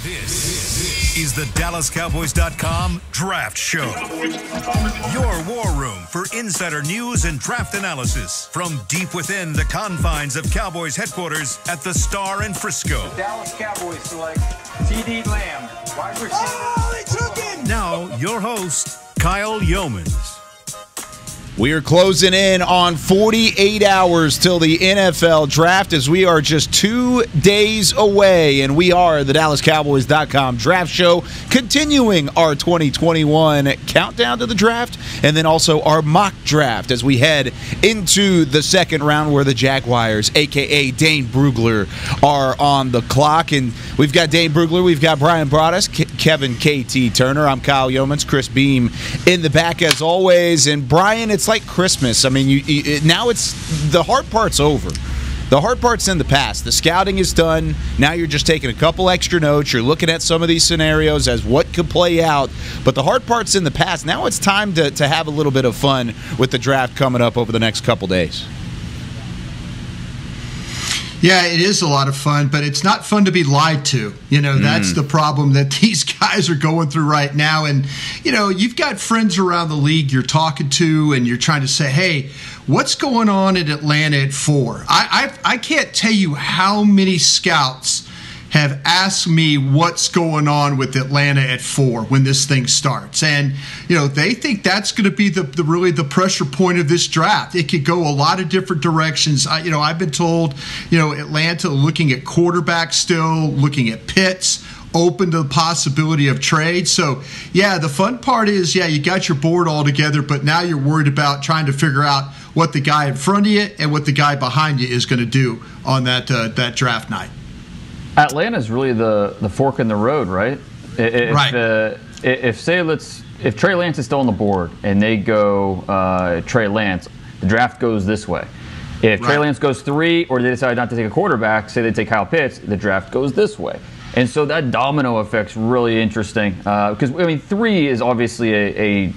This is the DallasCowboys.com Draft Show. Your war room for insider news and draft analysis from deep within the confines of Cowboys headquarters at the Star in Frisco. The Dallas Cowboys select T.D. Lamb, wide receiver. Oh, they took him! Now, your host, Kyle Yeomans. We are closing in on 48 hours till the NFL draft as we are just 2 days away, and we are the DallasCowboys.com Draft Show, continuing our 2021 countdown to the draft, and then also our mock draft as we head into the second round where the Jaguars, a.k.a. Dane Brugler, are on the clock. And we've got Dane Brugler, we've got Bryan Broaddus, Kevin K.T. Turner, I'm Kyle Yeomans, Chris Beam in the back as always. And Bryan, it's like Christmas. I mean, now it's the hard part's over. The hard part's in the past. The scouting is done. Now you're just taking a couple extra notes. You're looking at some of these scenarios as what could play out. But the hard part's in the past. Now it's time to have a little bit of fun with the draft coming up over the next couple days. Yeah, it is a lot of fun, but it's not fun to be lied to. You know, that's the problem that these guys are going through right now. And, you know, you've got friends around the league you're talking to, and you're trying to say, hey, what's going on in Atlanta at 4? I can't tell you how many scouts have asked me what's going on with Atlanta at 4 when this thing starts. And, you know, they think that's going to be really the pressure point of this draft. It could go a lot of different directions. I've been told, Atlanta looking at quarterback still, looking at Pitts, open to the possibility of trade. So, yeah, the fun part is, you got your board all together, but now you're worried about trying to figure out what the guy in front of you and what the guy behind you is going to do on that draft night. Atlanta's really the fork in the road, right? Right. If Trey Lance is still on the board and they go Trey Lance, the draft goes this way. If Trey Lance goes 3 or they decide not to take a quarterback, say they take Kyle Pitts, the draft goes this way. And so that domino effect's really interesting because, 3 is obviously a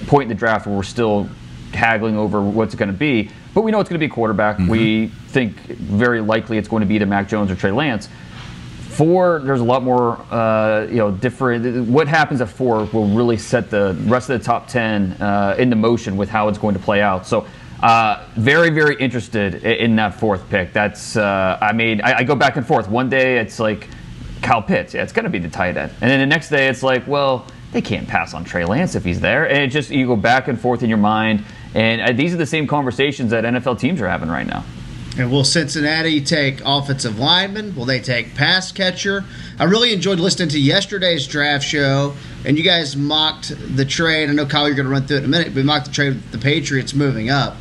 point in the draft where we're still haggling over what's it going to be, but we know it's going to be a quarterback. Mm-hmm. We think very likely it's going to be either Mac Jones or Trey Lance. 4, there's a lot more, different. What happens at 4 will really set the rest of the top 10 into motion with how it's going to play out. So, very, very interested in that 4th pick. That's, I go back and forth. One day it's like Kyle Pitts, it's going to be the tight end, and then the next day it's like, well, they can't pass on Trey Lance if he's there, and you go back and forth in your mind. And these are the same conversations that NFL teams are having right now. And will Cincinnati take offensive lineman? Will they take pass catcher? I really enjoyed listening to yesterday's draft show, and you guys mocked the trade. I know, Kyle, you're going to run through it in a minute, but we mocked the trade with the Patriots moving up.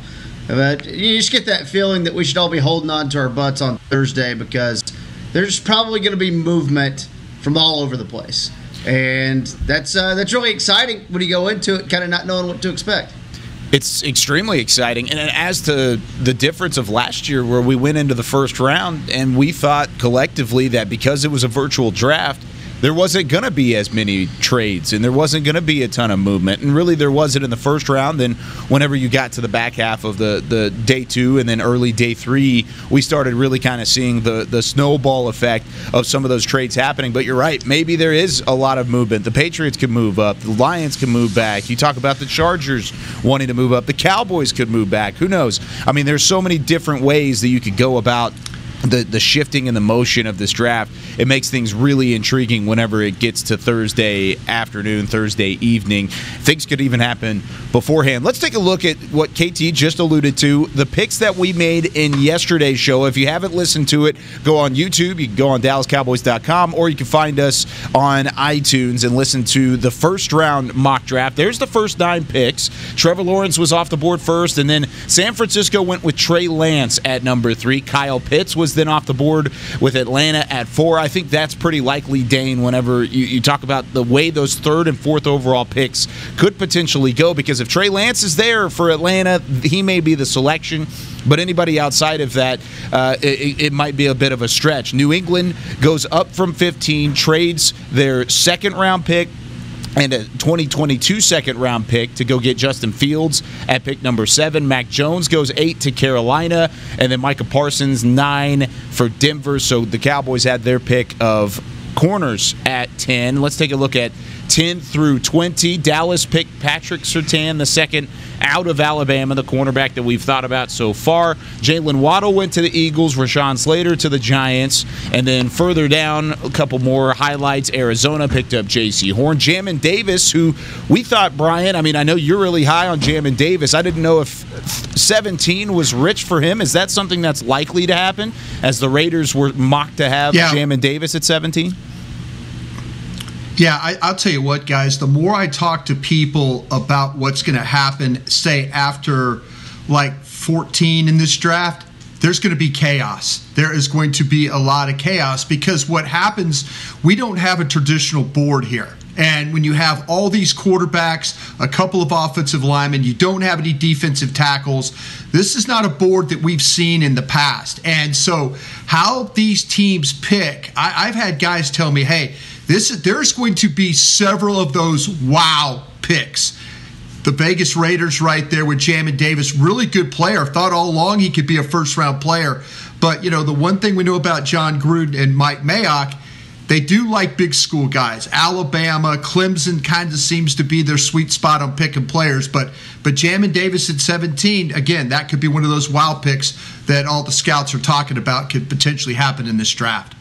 But you just get that feeling that we should all be holding on to our butts on Thursday because there's probably going to be movement from all over the place. And that's really exciting when you go into it kind of not knowing what to expect. It's extremely exciting. And as to the difference of last year where we went into the first round and we thought collectively that because it was a virtual draft, there wasn't going to be as many trades and there wasn't going to be a ton of movement. And really there wasn't in the first round. Then whenever you got to the back half of the day 2 and then early day 3, we started really kind of seeing the snowball effect of some of those trades happening. But you're right. Maybe there is a lot of movement. The Patriots could move up. The Lions can move back. You talk about the Chargers wanting to move up. The Cowboys could move back. Who knows? I mean, there's so many different ways that you could go about the shifting and the motion of this draft. It makes things really intriguing whenever it gets to Thursday afternoon, Thursday evening. Things could even happen beforehand. Let's take a look at what KT just alluded to, the picks that we made in yesterday's show. If you haven't listened to it, go on YouTube. You can go on DallasCowboys.com, or you can find us on iTunes and listen to the first round mock draft. There's the first 9 picks. Trevor Lawrence was off the board first, and then San Francisco went with Trey Lance at number 3. Kyle Pitts was then off the board with Atlanta at 4. I think that's pretty likely, Dane, whenever you talk about the way those 3rd and 4th overall picks could potentially go, because if Trey Lance is there for Atlanta, he may be the selection, but anybody outside of that, it might be a bit of a stretch. New England goes up from 15, trades their 2nd round pick and a 2022 second-round pick to go get Justin Fields at pick number 7. Mac Jones goes 8 to Carolina, and then Micah Parsons 9 for Denver. So the Cowboys had their pick of corners at 10. Let's take a look at 10 through 20. Dallas picked Patrick Surtain, the second out of Alabama, the cornerback that we've thought about so far. Jalen Waddle went to the Eagles, Rashawn Slater to the Giants, and then further down, a couple more highlights. Arizona picked up J.C. Horn. Jamin Davis, who we thought, Bryan, I mean, I know you're really high on Jamin Davis. I didn't know if 17 was rich for him. Is that something that's likely to happen, as the Raiders were mocked to have Jamin Davis at 17? Yeah, I'll tell you what, guys, the more I talk to people about what's going to happen, say, after like 14 in this draft, there's going to be chaos. There is going to be a lot of chaos because what happens, we don't have a traditional board here. And when you have all these quarterbacks, a couple of offensive linemen, you don't have any defensive tackles. This is not a board that we've seen in the past. And so how these teams pick, I've had guys tell me, hey, there's going to be several of those wow picks. The Vegas Raiders right there with Jamin Davis, really good player. Thought all along he could be a first-round player. But, you know, the one thing we know about John Gruden and Mike Mayock, they do like big school guys. Alabama, Clemson kind of seems to be their sweet spot on picking players. But Jamin Davis at 17, again, that could be one of those wow picks that all the scouts are talking about could potentially happen in this draft.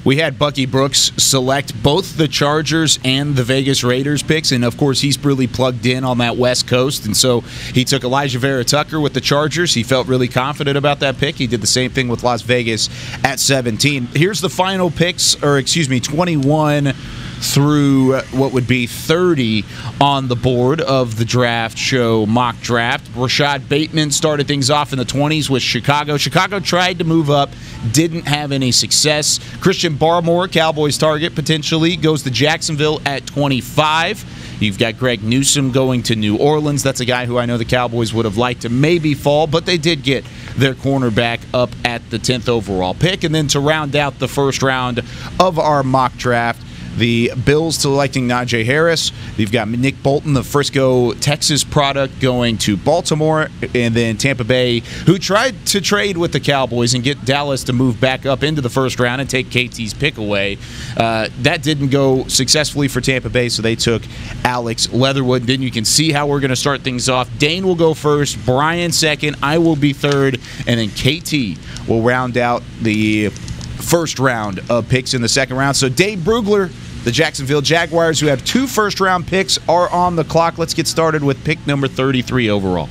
We had Bucky Brooks select both the Chargers and the Vegas Raiders picks, and of course he's really plugged in on that West Coast, and so he took Elijah Vera Tucker with the Chargers. He felt really confident about that pick. He did the same thing with Las Vegas at 17. Here's the final picks, 21 through what would be 30 on the board of the draft show mock draft. Rashad Bateman started things off in the 20s with Chicago. Chicago tried to move up, didn't have any success. Christian Barmore, Cowboys target potentially, goes to Jacksonville at 25. You've got Greg Newsome going to New Orleans. That's a guy who I know the Cowboys would have liked to maybe fall, but they did get their cornerback up at the 10th overall pick. And then to round out the first round of our mock draft, the Bills selecting Najee Harris. You've got Nick Bolton, the Frisco, Texas product, going to Baltimore. And then Tampa Bay, who tried to trade with the Cowboys and get Dallas to move back up into the first round and take KT's pick away. That didn't go successfully for Tampa Bay, so they took Alex Leatherwood. Then you can see how we're going to start things off. Dane will go first, Bryan second, I will be third, and then KT will round out the first round of picks in the second round. So Dave Brugler, the Jacksonville Jaguars, who have 2 first-round picks, are on the clock. Let's get started with pick number 33 overall.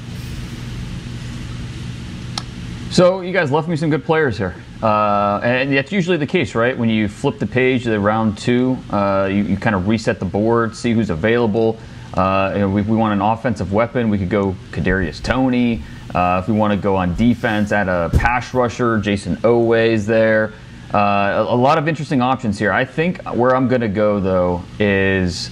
So you guys left me some good players here. And that's usually the case, right? When you flip the page to round 2, you kind of reset the board, see who's available. If we want an offensive weapon, we could go Kadarius Toney. If we want to go on defense, add a pass rusher, Jason Oweh is there. A lot of interesting options here. I think where I'm going to go, though, is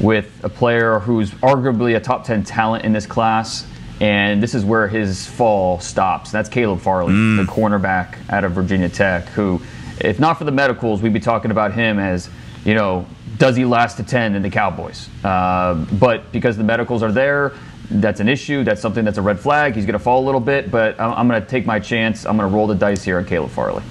with a player who's arguably a top 10 talent in this class, and this is where his fall stops. That's Caleb Farley, the cornerback out of Virginia Tech, who, if not for the medicals, we'd be talking about him as, you know, does he last to 10 in the Cowboys? But because the medicals are there, that's an issue. That's something that's a red flag. He's going to fall a little bit, but I'm going to take my chance. I'm going to roll the dice here on Caleb Farley.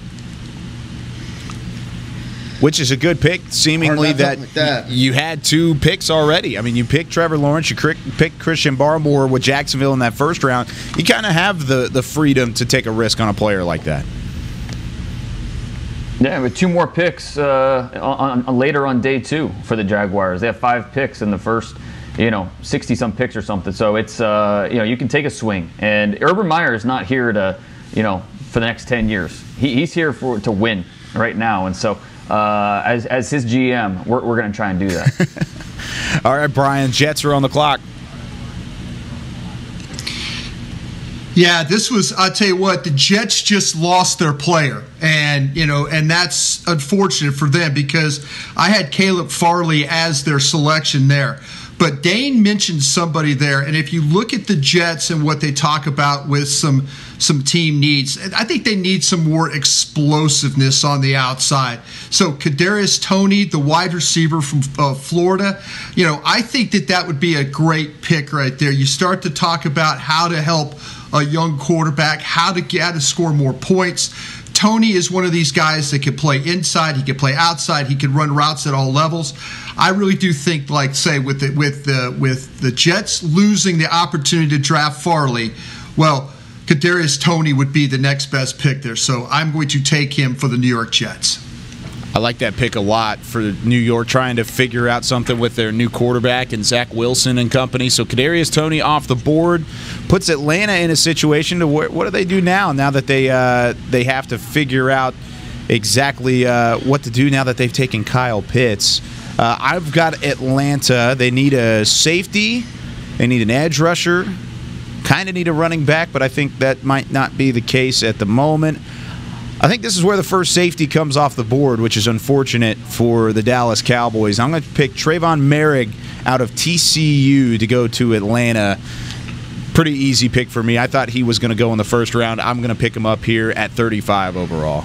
Which is a good pick, seemingly that you had 2 picks already. I mean, you picked Trevor Lawrence, you picked Christian Barmore with Jacksonville in that first round. You kind of have the freedom to take a risk on a player like that. Yeah, with 2 more picks later on day 2 for the Jaguars. They have 5 picks in the first, 60-some picks or something. So it's, you can take a swing. And Urban Meyer is not here to, for the next 10 years. He's here to win right now. And so as his GM, we're going to try and do that. All right, Bryan, Jets are on the clock. Yeah, this was, I'll tell you what, the Jets just lost their player. And, and that's unfortunate for them because I had Caleb Farley as their selection there. But Dane mentioned somebody there, and if you look at the Jets and what they talk about with some team needs, I think they need some more explosiveness on the outside. So Kadarius Toney, the wide receiver from Florida, I think that would be a great pick right there. You start to talk about how to help a young quarterback, how to score more points. Toney is one of these guys that can play inside, he can play outside, he can run routes at all levels. I really do think, like say, with the Jets losing the opportunity to draft Farley, well, Kadarius Toney would be the next best pick there. So I'm going to take him for the New York Jets. I like that pick a lot for New York, trying to figure out something with their new quarterback and Zach Wilson and company. So Kadarius Toney off the board puts Atlanta in a situation to what do they do now that they have to figure out exactly what to do now that they've taken Kyle Pitts. I've got Atlanta. They need a safety. They need an edge rusher. Kind of need a running back, but I think that might not be the case at the moment. I think this is where the first safety comes off the board, which is unfortunate for the Dallas Cowboys. I'm going to pick Trayvon Merrick out of TCU to go to Atlanta. Pretty easy pick for me. I thought he was going to go in the first round. I'm going to pick him up here at 35 overall.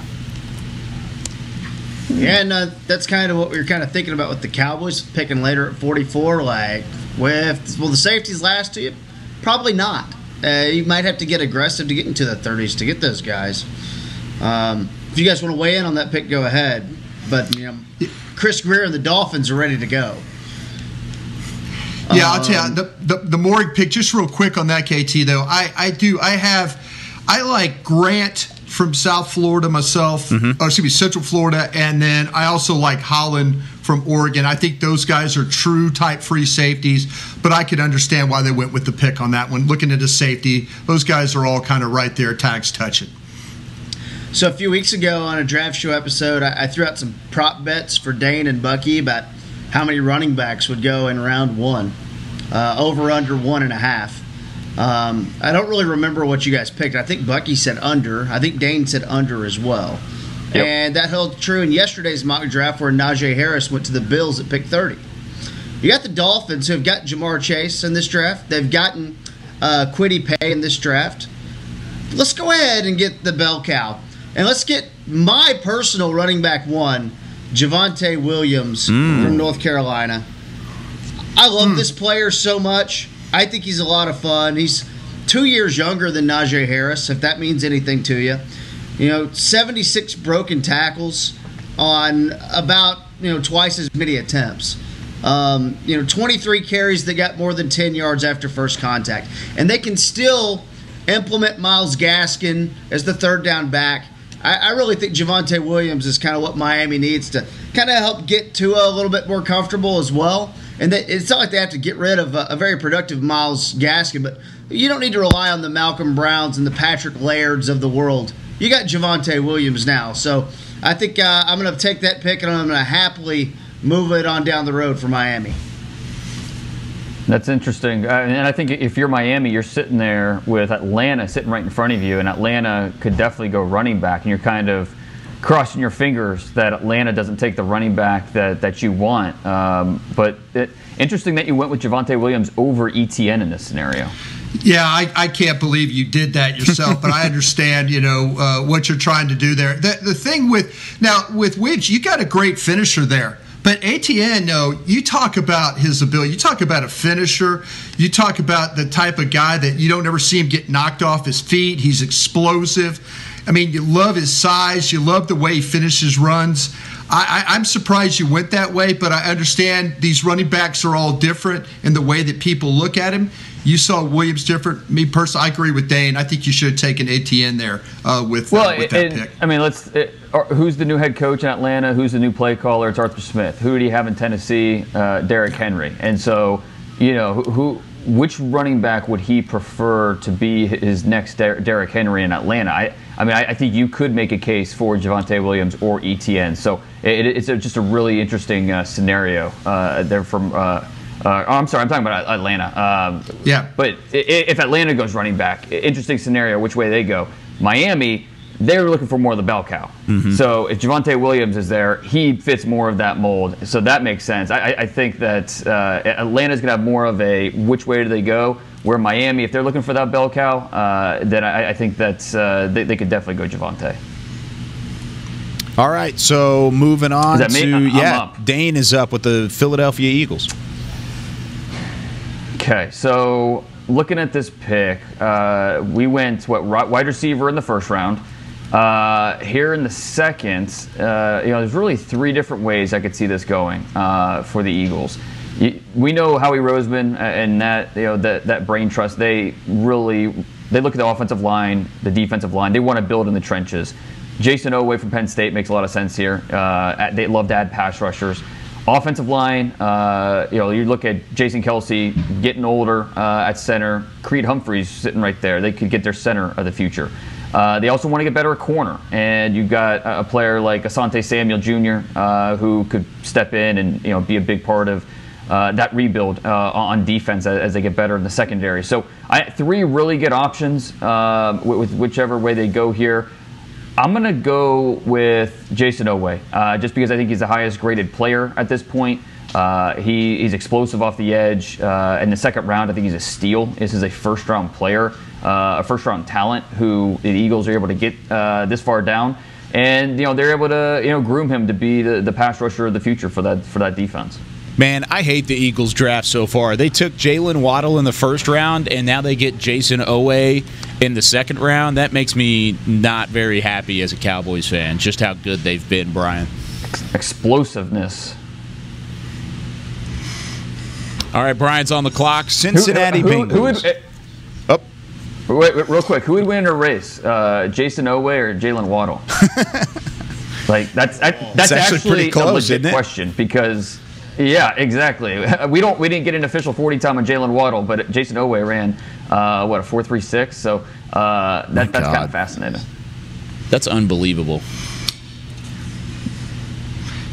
Yeah, and that's kind of what we were kind of thinking about with the Cowboys, picking later at 44. Like, will the safeties last to you? Probably not. You might have to get aggressive to get into the 30s to get those guys. If you guys want to weigh in on that pick, go ahead. But Chris Greer and the Dolphins are ready to go. Yeah, I'll tell you the Morrig pick. Just real quick on that, KT though. I like Grant from South Florida myself. Central Florida, and then I also like Holland from Oregon. I think those guys are true type free safeties, but I could understand why they went with the pick on that one. Looking at the safety, those guys are all kind of right there, tags touching. So a few weeks ago on a draft show episode, I threw out some prop bets for Dane and Bucky about how many running backs would go in round one, over under 1.5. I don't really remember what you guys picked. I think Bucky said under. I think Dane said under as well. Yep. And that held true in yesterday's mock draft where Najee Harris went to the Bills at pick 30. You got the Dolphins, who have got Jamar Chase in this draft. They've gotten Kwity Paye in this draft. Let's go ahead and get the bell cow. And let's get my personal running back one, Javonte Williams from North Carolina. I love this player so much. I think he's a lot of fun. He's 2 years younger than Najee Harris, if that means anything to you. 76 broken tackles on about twice as many attempts. 23 carries that got more than 10 yards after first contact. And they can still implement Myles Gaskin as the third down back. I really think Javonte Williams is kind of what Miami needs to kind of help get Tua a little bit more comfortable as well. And it's not like they have to get rid of a very productive Myles Gaskin, but you don't need to rely on the Malcolm Browns and the Patrick Lairds of the world. You got Javonte Williams now. So I think I'm going to take that pick, and I'm going to happily move it on down the road for Miami. That's interesting. And I think if you're Miami, you're sitting there with Atlanta sitting right in front of you, and Atlanta could definitely go running back, and you're kind of crossing your fingers that Atlanta doesn't take the running back that you want. But interesting that you went with Javonte Williams over ETN in this scenario. Yeah, I can't believe you did that yourself, but I understand, what you're trying to do there. The thing with Widge, you got a great finisher there. But Etienne, you talk about his ability. You talk about a finisher. You talk about the type of guy that you don't ever see him get knocked off his feet. He's explosive. I mean, you love his size. You love the way he finishes runs. I'm surprised you went that way, but I understand these running backs are all different in the way that people look at him. You saw Williams different. Me personally, I agree with Dane. I think you should have taken Etienne there with that pick. I mean, who's the new head coach in Atlanta? Who's the new play caller? It's Arthur Smith. Who do you have in Tennessee? Derrick Henry. And so, which running back would he prefer to be his next Derrick Henry in Atlanta? I think you could make a case for Javonte Williams or Etienne. So it's just a really interesting scenario there from. I'm sorry, I'm talking about Atlanta. Yeah. But if Atlanta goes running back, interesting scenario, which way they go. Miami, they're looking for more of the bell cow. Mm-hmm. So if Javonte Williams is there, he fits more of that mold. So that makes sense. I think that Atlanta's going to have more of a which way do they go, where Miami, if they're looking for that bell cow, then I think that they could definitely go Javonte. All right, so moving on to I'm up. Dane is up with the Philadelphia Eagles. Okay, so looking at this pick, we went wide receiver in the first round, Here in the second, there's really 3 different ways I could see this going for the Eagles. We know Howie Roseman and that brain trust. They look at the offensive line, the defensive line. They want to build in the trenches. Jason Oweh from Penn State makes a lot of sense here. They love to add pass rushers. Offensive line, you look at Jason Kelsey getting older at center. Creed Humphreys sitting right there. They could get their center of the future. They also want to get better at corner. And you've got a player like Asante Samuel Jr. Who could step in and be a big part of that rebuild on defense as they get better in the secondary. So 3 really good options with whichever way they go here. I'm going to go with Jason Oweh just because I think he's the highest graded player at this point. He's explosive off the edge. In the second round, I think he's a steal. This is a first-round player, a first-round talent who the Eagles are able to get this far down. And they're able to groom him to be the pass rusher of the future for that defense. Man, I hate the Eagles draft so far. They took Jalen Waddle in the first round, and now they get Jason Oweh in the second round. That makes me not very happy as a Cowboys fan, just how good they've been, Bryan. Explosiveness. All right, Bryan's on the clock. Cincinnati Bengals. Wait, real quick. Who would win in a race? Jason Oweh or Jalen Waddle? That's actually pretty close, a legit question because. Yeah, exactly. We didn't get an official 40 time on Jalen Waddle, but Jason Oweh ran a 4.36. So that's kind of fascinating. That's unbelievable.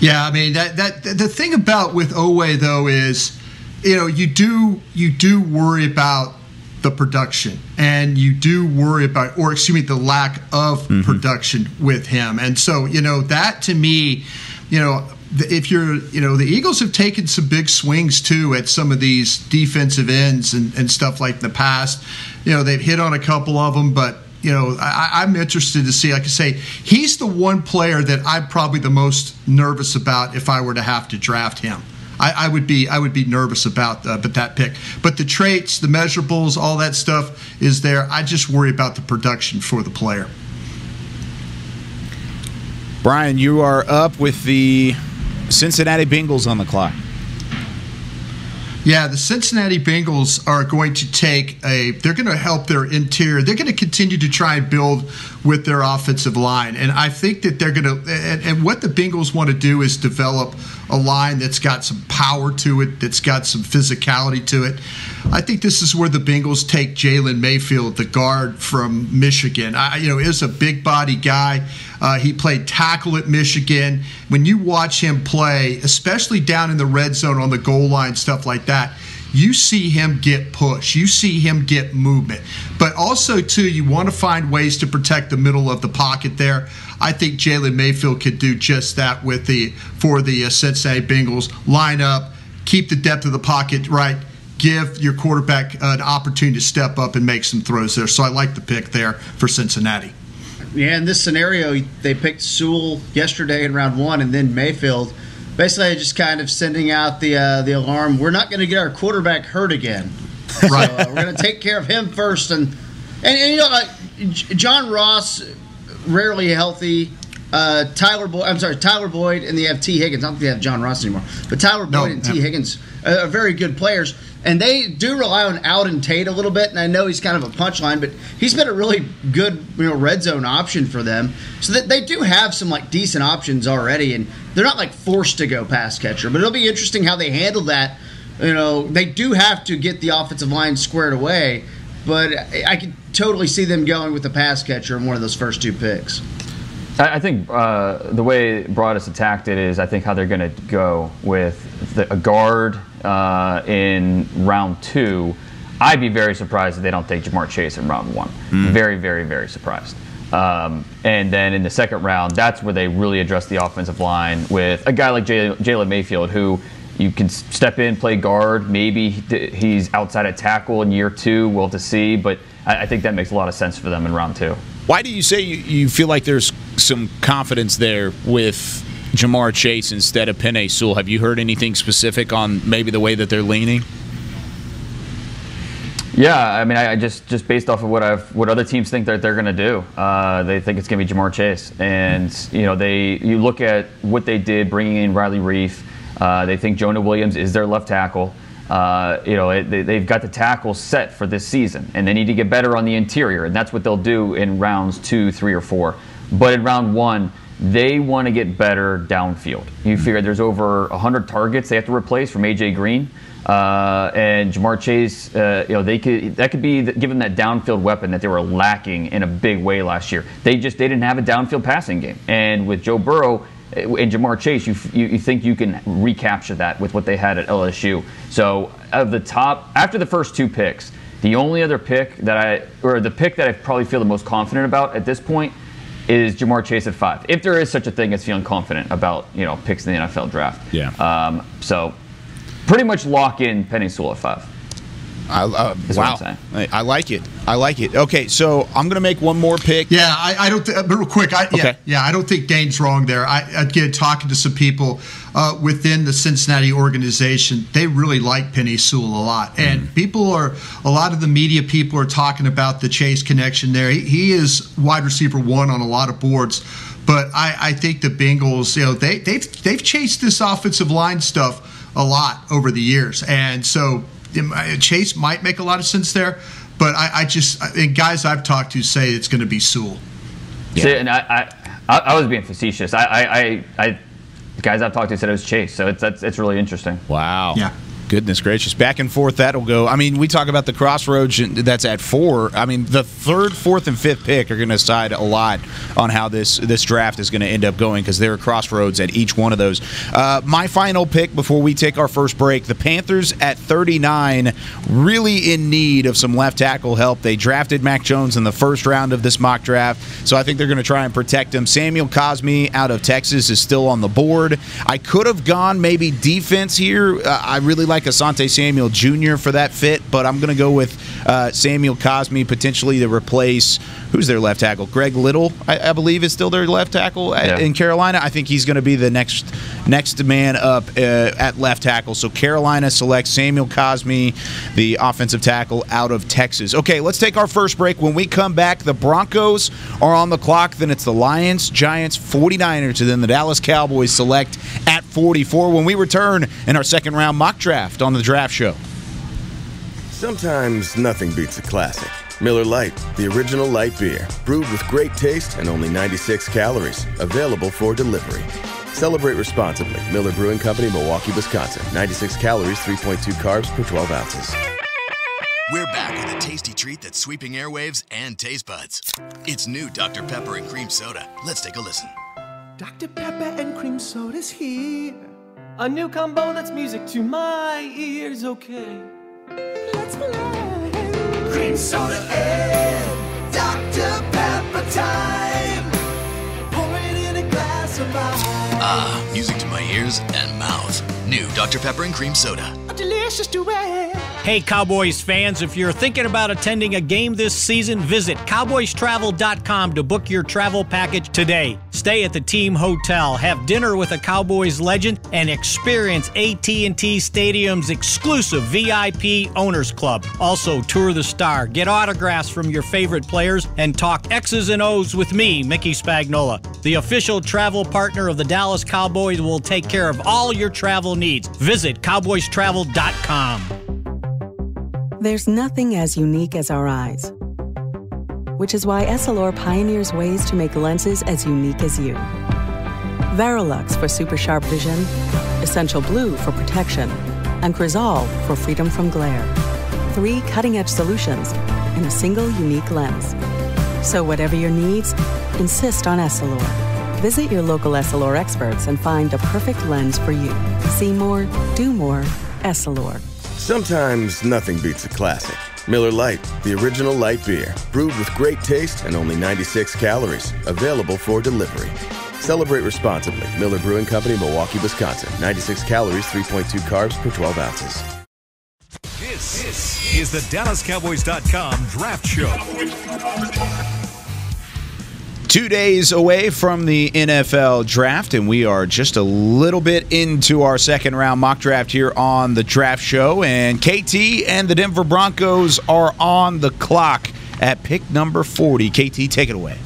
Yeah, I mean that the thing about with Oweh though is, you do worry about the production, and you do worry about, the lack of production with him, and so that to me, if you're, the Eagles have taken some big swings too at some of these defensive ends and stuff like in the past. They've hit on a couple of them, but I'm interested to see. Like I say, he's the one player that I'm probably the most nervous about if I were to have to draft him. I would be nervous about that pick. But the traits, the measurables, all that stuff is there. I just worry about the production for the player. Bryan, you are up with the Cincinnati Bengals on the clock. Yeah, the Cincinnati Bengals are going to they're going to help their interior. They're going to continue to try and build with their offensive line. And I think that they're going to, and what the Bengals want to do is develop a line that's got some power to it, that's got some physicality to it. I think this is where the Bengals take Jalen Mayfield, the guard from Michigan. Is a big body guy. He played tackle at Michigan. When you watch him play, especially down in the red zone on the goal line, stuff like that, you see him get push. You see him get movement. But also, too, you want to find ways to protect the middle of the pocket there. I think Jalen Mayfield could do just that for the Cincinnati Bengals. Line up, keep the depth of the pocket right, give your quarterback an opportunity to step up and make some throws there. So I like the pick there for Cincinnati. Yeah, in this scenario, they picked Sewell yesterday in round 1 and then Mayfield. Basically, just kind of sending out the alarm. We're not going to get our quarterback hurt again. Right. So, we're going to take care of him first. And John Ross, rarely healthy. Tyler Boyd, and they have T. Higgins. I don't think they have John Ross anymore. But Tyler Boyd and T. Higgins are very good players. And they do rely on Alden Tate a little bit, and I know he's kind of a punchline, but he's been a really good red zone option for them. So that they do have some decent options already, and they're not forced to go pass catcher. But it'll be interesting how they handle that. They do have to get the offensive line squared away, but I could totally see them going with the pass catcher in one of those first 2 picks. I think the way Broadus attacked it is I think how they're going to go with a guard in round 2. I'd be very surprised if they don't take Jamar Chase in round 1. Very, very, very surprised. And then in the second round, that's where they really address the offensive line with a guy like Jalen Mayfield, who you can step in, play guard. Maybe he's outside at tackle in year 2. We'll have to see. But I think that makes a lot of sense for them in round 2. Why do you say you feel like there's some confidence there with Jamar Chase instead of Penei Sewell? Have you heard anything specific on maybe the way that they're leaning? Yeah, I mean, I just based off of what other teams think that they're going to do, they think it's going to be Jamar Chase, and you look at what they did bringing in Riley Reif. They think Jonah Williams is their left tackle. They've got the tackle set for this season, and they need to get better on the interior, and that's what they'll do in rounds 2, 3, or 4. But in round 1, they want to get better downfield. You figure there's over 100 targets they have to replace from A.J. Green. And Jamar Chase, that could be give them that downfield weapon that they were lacking in a big way last year. They didn't have a downfield passing game, and with Joe Burrow and Jamar Chase, you think you can recapture that with what they had at LSU. So after the first 2 picks, the only other pick the pick that I probably feel the most confident about at this point is Jamar Chase at 5. If there is such a thing as feeling confident about picks in the NFL draft. Yeah. So. Pretty much lock in Penei Sewell at 5. Wow. I like it. Okay, so I'm going to make one more pick. Yeah, I don't real quick. I don't think Dane's wrong there. Again, talking to some people within the Cincinnati organization, they really like Penei Sewell a lot. And a lot of the media people are talking about the Chase connection there. He is wide receiver 1 on a lot of boards. But I think the Bengals, they've chased this offensive line stuff a lot over the years, and so Chase might make a lot of sense there, but I think guys I've talked to say it's going to be Sewell. Yeah. See, and I was being facetious. The guys I've talked to said it was Chase, so it's really interesting. Wow. Yeah. Goodness gracious. Back and forth, that'll go. I mean, we talk about the crossroads that's at 4. I mean, the 3rd, 4th, and 5th pick are going to decide a lot on how this draft is going to end up going because there are crossroads at each one of those. My final pick before we take our first break, the Panthers at 39, really in need of some left tackle help. They drafted Mac Jones in the first round of this mock draft, so I think they're going to try and protect him. Samuel Cosmi out of Texas is still on the board. I could have gone maybe defense here. I really like Asante Samuel Jr. for that fit, but I'm going to go with Samuel Cosmi potentially to replace, who's their left tackle? Greg Little, I believe, is still their left tackle in Carolina. I think he's going to be the next man up at left tackle. So Carolina selects Samuel Cosmi, the offensive tackle out of Texas. Okay, let's take our first break. When we come back, the Broncos are on the clock. Then it's the Lions, Giants, 49ers, and then the Dallas Cowboys select at 44 when we return in our second round mock draft on the Draft Show. Sometimes nothing beats a classic. Miller Lite, the original light beer, brewed with great taste and only 96 calories, available for delivery. Celebrate responsibly. Miller Brewing Company, Milwaukee, Wisconsin. 96 calories, 3.2 carbs per 12 ounces. We're back with a tasty treat that's sweeping airwaves and taste buds. It's new Dr. Pepper and Cream Soda. Let's take a listen. Dr. Pepper and Cream Soda's here. A new combo that's music to my ears, okay. Let's play. Cream Soda and Dr. Pepper time. Pour it in a glass of ice. Ah, music to my ears and mouth. New Dr. Pepper and Cream Soda. A delicious duet. Hey, Cowboys fans, if you're thinking about attending a game this season, visit cowboystravel.com to book your travel package today. Stay at the team hotel, have dinner with a Cowboys legend, and experience AT&T Stadium's exclusive VIP Owners Club. Also, tour the Star, get autographs from your favorite players, and talk X's and O's with me, Mickey Spagnola. The official travel partner of the Dallas Cowboys will take care of all your travel needs. Visit cowboystravel.com. There's nothing as unique as our eyes, which is why Essilor pioneers ways to make lenses as unique as you. Verilux for super sharp vision, Essential Blue for protection, and Crizal for freedom from glare. 3 cutting-edge solutions in a single unique lens. So whatever your needs, insist on Essilor. Visit your local Essilor experts and find the perfect lens for you. See more, do more, Essilor. Sometimes nothing beats a classic. Miller Lite, the original light beer, brewed with great taste and only 96 calories, available for delivery. Celebrate responsibly. Miller Brewing Company, Milwaukee, Wisconsin. 96 calories, 3.2 carbs per 12 ounces. This is the DallasCowboys.com Draft Show. 2 days away from the NFL draft, and we are just a little bit into our second round mock draft here on the Draft Show. And KT and the Denver Broncos are on the clock at pick number 40. KT, take it away.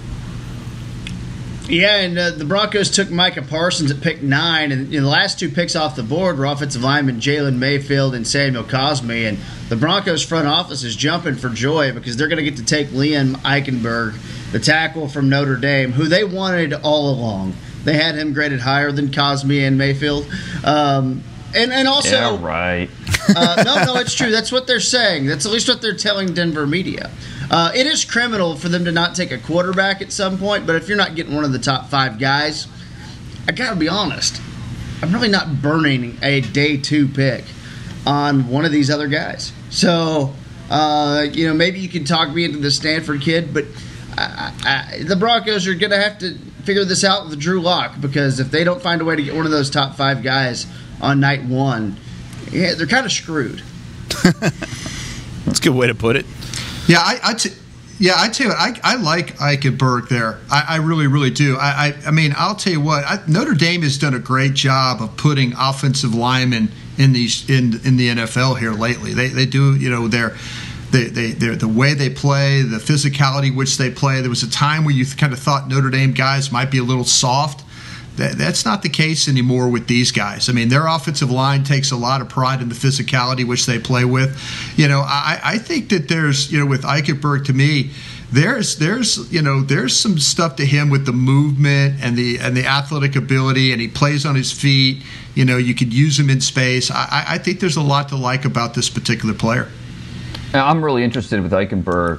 Yeah, and the Broncos took Micah Parsons at pick 9, and the last two picks off the board were offensive linemen Jalen Mayfield and Samuel Cosme, and the Broncos front office is jumping for joy because they're going to get to take Liam Eichenberg, the tackle from Notre Dame, who they wanted all along. They had him graded higher than Cosme and Mayfield. And also... Yeah, right. No, it's true. That's what they're saying. That's at least what they're telling Denver media. It is criminal for them to not take a quarterback at some point, but if you're not getting one of the top 5 guys, I got to be honest, I'm really not burning a day 2 pick on one of these other guys. So, maybe you can talk me into the Stanford kid, but the Broncos are going to have to figure this out with Drew Lock, because if they don't find a way to get one of those top 5 guys on night 1, yeah, they're kind of screwed. That's a good way to put it. Yeah, I tell you what, I like Eichenberg there. I really, really do. I mean, I'll tell you what, Notre Dame has done a great job of putting offensive linemen in the NFL here lately. They do, they're the way they play, the physicality which they play. There was a time where you kind of thought Notre Dame guys might be a little soft. That's not the case anymore with these guys. I mean, their offensive line takes a lot of pride in the physicality which they play with. I think that there's, with Eichenberg, to me, there's some stuff to him with the movement and the athletic ability, and he plays on his feet. You could use him in space. I think there's a lot to like about this particular player. I'm really interested with Eichenberg.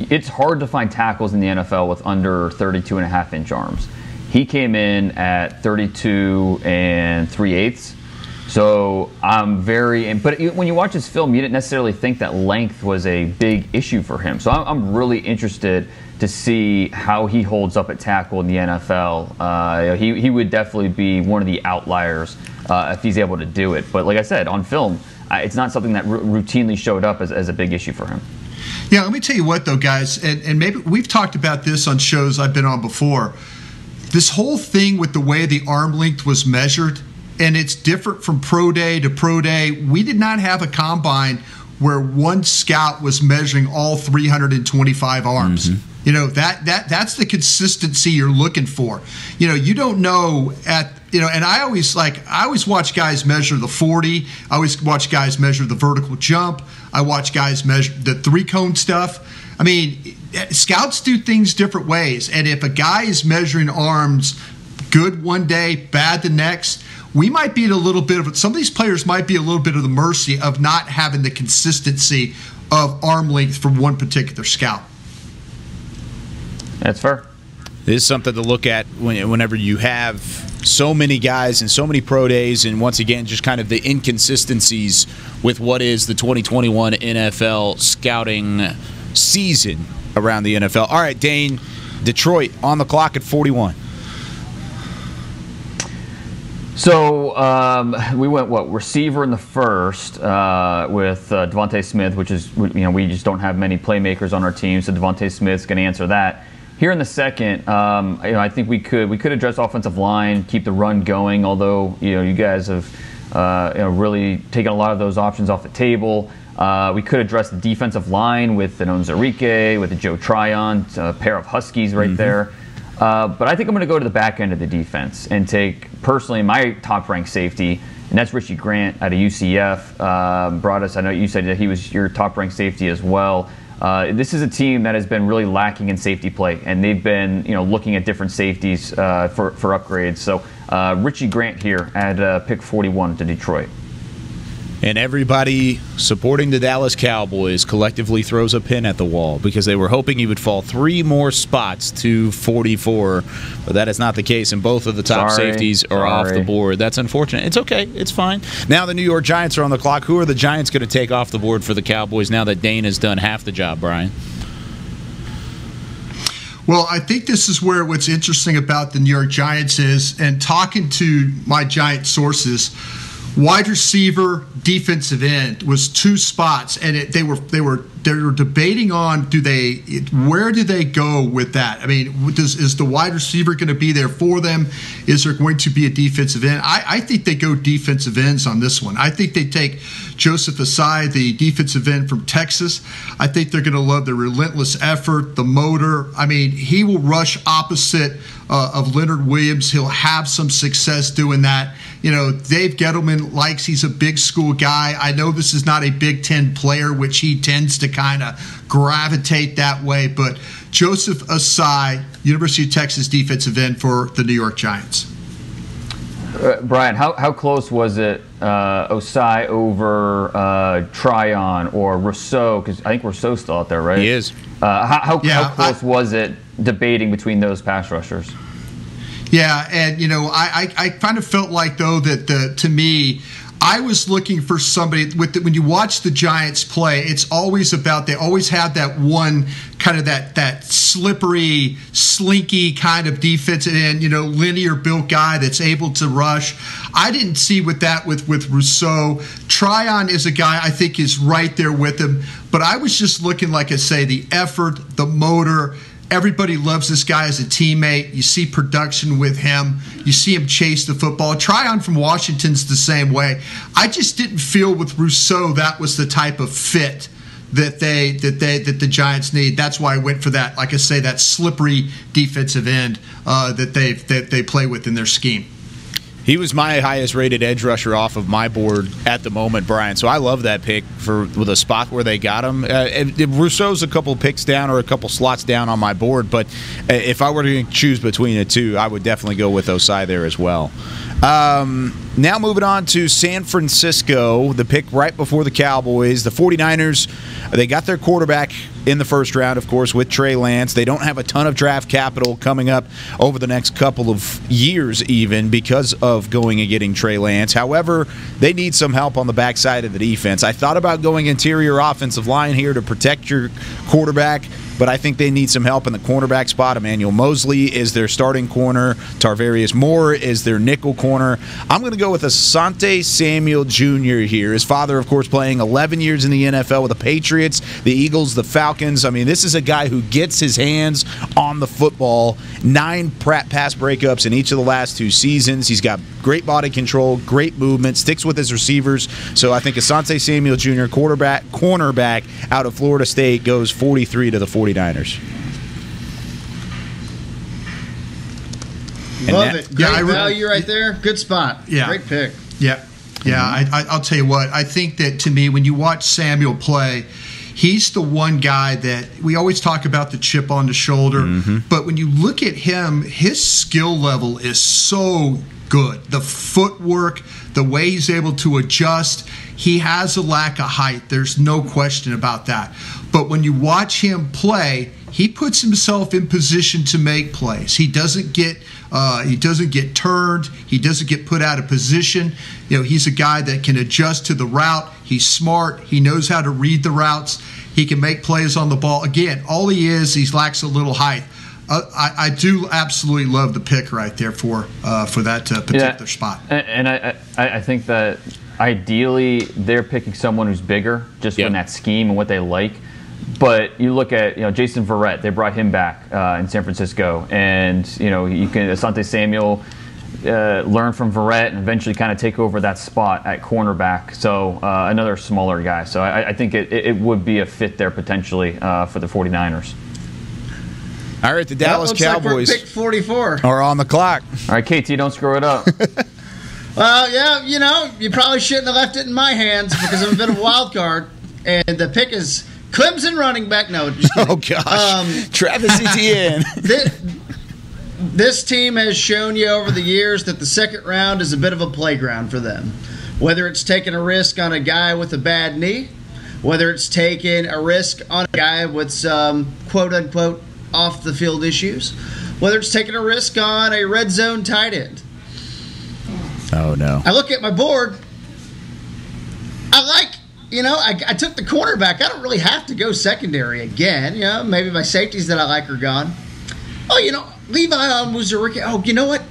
It's hard to find tackles in the NFL with under 32.5-inch arms. He came in at 32 3/8. So but when you watch his film, you didn't necessarily think that length was a big issue for him. So I'm really interested to see how he holds up at tackle in the NFL. He would definitely be one of the outliers if he's able to do it. But like I said, on film, it's not something that routinely showed up as a big issue for him. Yeah, let me tell you what, though, guys, and maybe we've talked about this on shows I've been on before. This whole thing with the way the arm length was measured, and it's different from pro day to pro day. We did not have a combine where one scout was measuring all 325 arms. Mm-hmm. That's the consistency you're looking for. You don't know and I always watch guys measure the 40. I always watch guys measure the vertical jump. I watch guys measure the 3-cone stuff. I mean, scouts do things different ways. And if a guy is measuring arms good one day, bad the next, we might be at a little bit of some of these players might be a little bit of the mercy of not having the consistency of arm length from one particular scout. That's fair. It is something to look at whenever you have so many guys and so many pro days, and once again, just kind of the inconsistencies with what is the 2021 NFL scouting season around the NFL. All right, Dane, Detroit on the clock at 41. So we went receiver in the first with Devontae Smith, which is we just don't have many playmakers on our team, so Devontae Smith's going to answer that. Here in the second, I think we could address offensive line, keep the run going. Although you guys have really taken a lot of those options off the table. We could address the defensive line with an Onwuzurike, with a Joe Tryon, a pair of Huskies right there. But I think I'm going to go to the back end of the defense and take, personally, my top-ranked safety, and that's Richie Grant out of UCF. Broadus, I know you said that he was your top-ranked safety as well. This is a team that has been really lacking in safety play, and they've been looking at different safeties for upgrades. So Richie Grant here at pick 41 to Detroit. And everybody supporting the Dallas Cowboys collectively throws a pin at the wall because they were hoping he would fall 3 more spots to 44. But that is not the case, and both of the top safeties are off the board. That's unfortunate. It's okay. It's fine. Now the New York Giants are on the clock. Who are the Giants going to take off the board for the Cowboys now that Dane has done half the job, Bryan? Well, I think this is where what's interesting about the New York Giants is, and talking to my Giant sources, wide receiver, defensive end was 2 spots, and they they're debating on where do they go with that? I mean, is the wide receiver going to be there for them? Is there going to be a defensive end? I think they go defensive ends on this one. I think they take Joseph Asai, the defensive end from Texas. I think they're going to love the relentless effort, the motor. I mean, he will rush opposite of Leonard Williams. He'll have some success doing that. You know, Dave Gettleman likes, he's a big school guy. I know this is not a Big Ten player, which he tends to kind of gravitate that way, but Joseph Asai, University of Texas defensive end for the New York Giants. Bryan, how close was it, Osai over Trion or Rousseau? Because I think Rousseau's still out there, right? He is. How close was it debating between those pass rushers? Yeah, and, you know, I kind of felt like, though, that to me, I was looking for somebody when you watch the Giants play, it's always about, they always have that one kind of that slippery, slinky kind of defensive end, you know, linear built guy that's able to rush. I didn't see with Rousseau. Trion is a guy I think is right there with him, but I was just looking, like I say, the effort, the motor. Everybody loves this guy as a teammate. You see production with him. You see him chase the football. Trion from Washington's the same way. I just didn't feel with Rousseau that was the type of fit that the Giants need. That's why I went for that, like I say, that slippery defensive end that they play with in their scheme. He was my highest rated edge rusher off of my board at the moment, Bryan. So I love that pick with a spot where they got him. Rousseau's a couple picks down or a couple slots down on my board, but if I were to choose between the two, I would definitely go with Osai there as well. Now moving on to San Francisco, the pick right before the Cowboys. The 49ers, they got their quarterback in the first round, of course, with Trey Lance. They don't have a ton of draft capital coming up over the next couple of years even because of going and getting Trey Lance. However, they need some help on the backside of the defense. I thought about going interior offensive line here to protect your quarterback, but I think they need some help in the cornerback spot. Emmanuel Mosley is their starting corner. Tarvarius Moore is their nickel corner. I'm going to go with Asante Samuel Jr. here. His father, of course, playing 11 years in the NFL with the Patriots, the Eagles, the Falcons. I mean, this is a guy who gets his hands on the football. 9 pass breakups in each of the last 2 seasons. He's got great body control, great movement, sticks with his receivers. So I think Asante Samuel Jr., cornerback out of Florida State, goes 43 to the 49ers. Love it. Great value right there. Good spot. Yeah. Great pick. Yeah. Yeah, I'll tell you what. I think that, to me, when you watch Samuel play, he's the one guy that we always talk about, the chip on the shoulder. But when you look at him, his skill level is so good. The footwork, the way he's able to adjust, he has a lack of height. There's no question about that. But when you watch him play, he puts himself in position to make plays. He doesn't get turned. He doesn't get put out of position. You know, he's a guy that can adjust to the route. He's smart. He knows how to read the routes. He can make plays on the ball. Again, all he lacks a little height. I do absolutely love the pick right there for that particular spot. And I think that ideally they're picking someone who's bigger, just in that scheme and what they like. But you look at Jason Verrett, they brought him back in San Francisco, and you can Asante Samuel learn from Verrett and eventually kind of take over that spot at cornerback. So another smaller guy. So I think it would be a fit there potentially for the 49ers. All right, the Dallas Cowboys like pick 44 are on the clock. All right, KT, don't screw it up. Well, yeah, you probably shouldn't have left it in my hands because I'm a bit of a wild card. And the pick is Clemson running back. No, just kidding. Oh, gosh. Travis Etienne. This team has shown you over the years that the second round is a bit of a playground for them. Whether it's taking a risk on a guy with a bad knee, whether it's taking a risk on a guy with some quote-unquote off-the-field issues, whether it's taking a risk on a red zone tight end. Oh, no. I look at my board. I took the cornerback. I don't really have to go secondary again. Maybe my safeties that I like are gone. Oh, Levi Onwuzurike. Oh, you know what?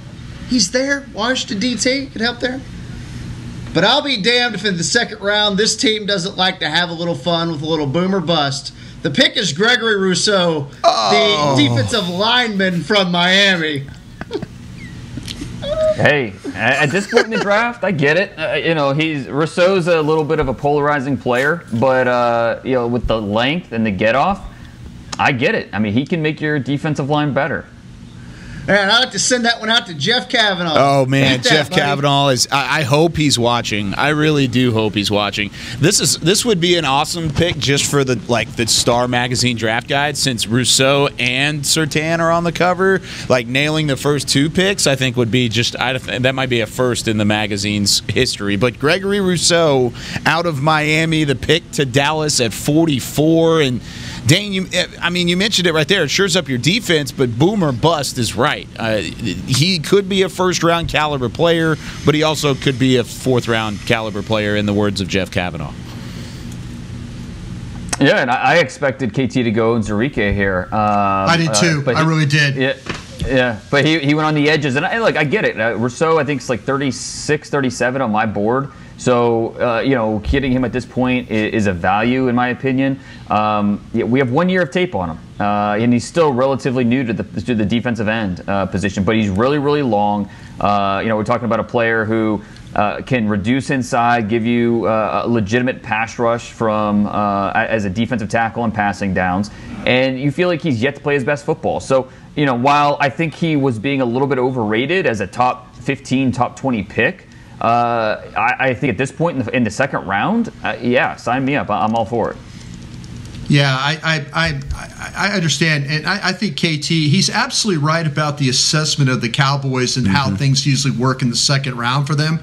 He's there. Washington DT could help there. But I'll be damned if in the second round this team doesn't like to have a little fun with a little boom or bust. The pick is Gregory Rousseau, the defensive lineman from Miami. Hey, at this point in the draft, I get it. Rousseau's a little bit of a polarizing player, but with the length and the get off, I get it. I mean, he can make your defensive line better. Man, I'd like to send that one out to Jeff Kavanaugh. Oh, man, Jeff Kavanaugh is – I hope he's watching. I really do hope he's watching. This would be an awesome pick just for the Star Magazine draft guide, since Rousseau and Surtain are on the cover. Like, nailing the first 2 picks, I think, would be just – that might be a first in the magazine's history. But Gregory Rousseau out of Miami, the pick to Dallas at 44, and – Dane, you mentioned it right there. It shores up your defense, but boom or bust is right. He could be a first-round caliber player, but he also could be a fourth-round caliber player, in the words of Jeff Kavanaugh. Yeah, and I expected KT to go Nzurike here. I did too. I really did. Yeah, but he went on the edges, and I get it. Rousseau, I think, is like 36, 37 on my board. So, getting him at this point is a value, in my opinion. We have 1 year of tape on him, and he's still relatively new to the defensive end position, but he's really, really long. We're talking about a player who can reduce inside, give you a legitimate pass rush from as a defensive tackle and passing downs, and you feel like he's yet to play his best football. So, while I think he was being a little bit overrated as a top 15, top 20 pick, I think at this point in the second round, sign me up. I'm all for it. Yeah, I understand, and I think KT, he's absolutely right about the assessment of the Cowboys and how things usually work in the second round for them.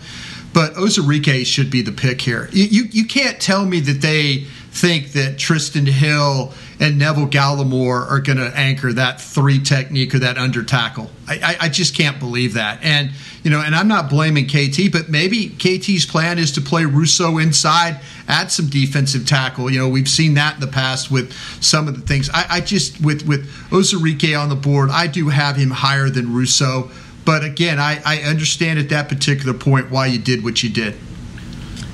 But Nzurike should be the pick here. You can't tell me that they think that Tristan Hill and Neville Gallimore are going to anchor that 3 technique or that under tackle. I just can't believe that. And and I'm not blaming KT, but maybe KT's plan is to play Rousseau inside, add some defensive tackle. We've seen that in the past with some of the things. I just with Nzurike on the board, I do have him higher than Rousseau. But again, I understand at that particular point why you did what you did.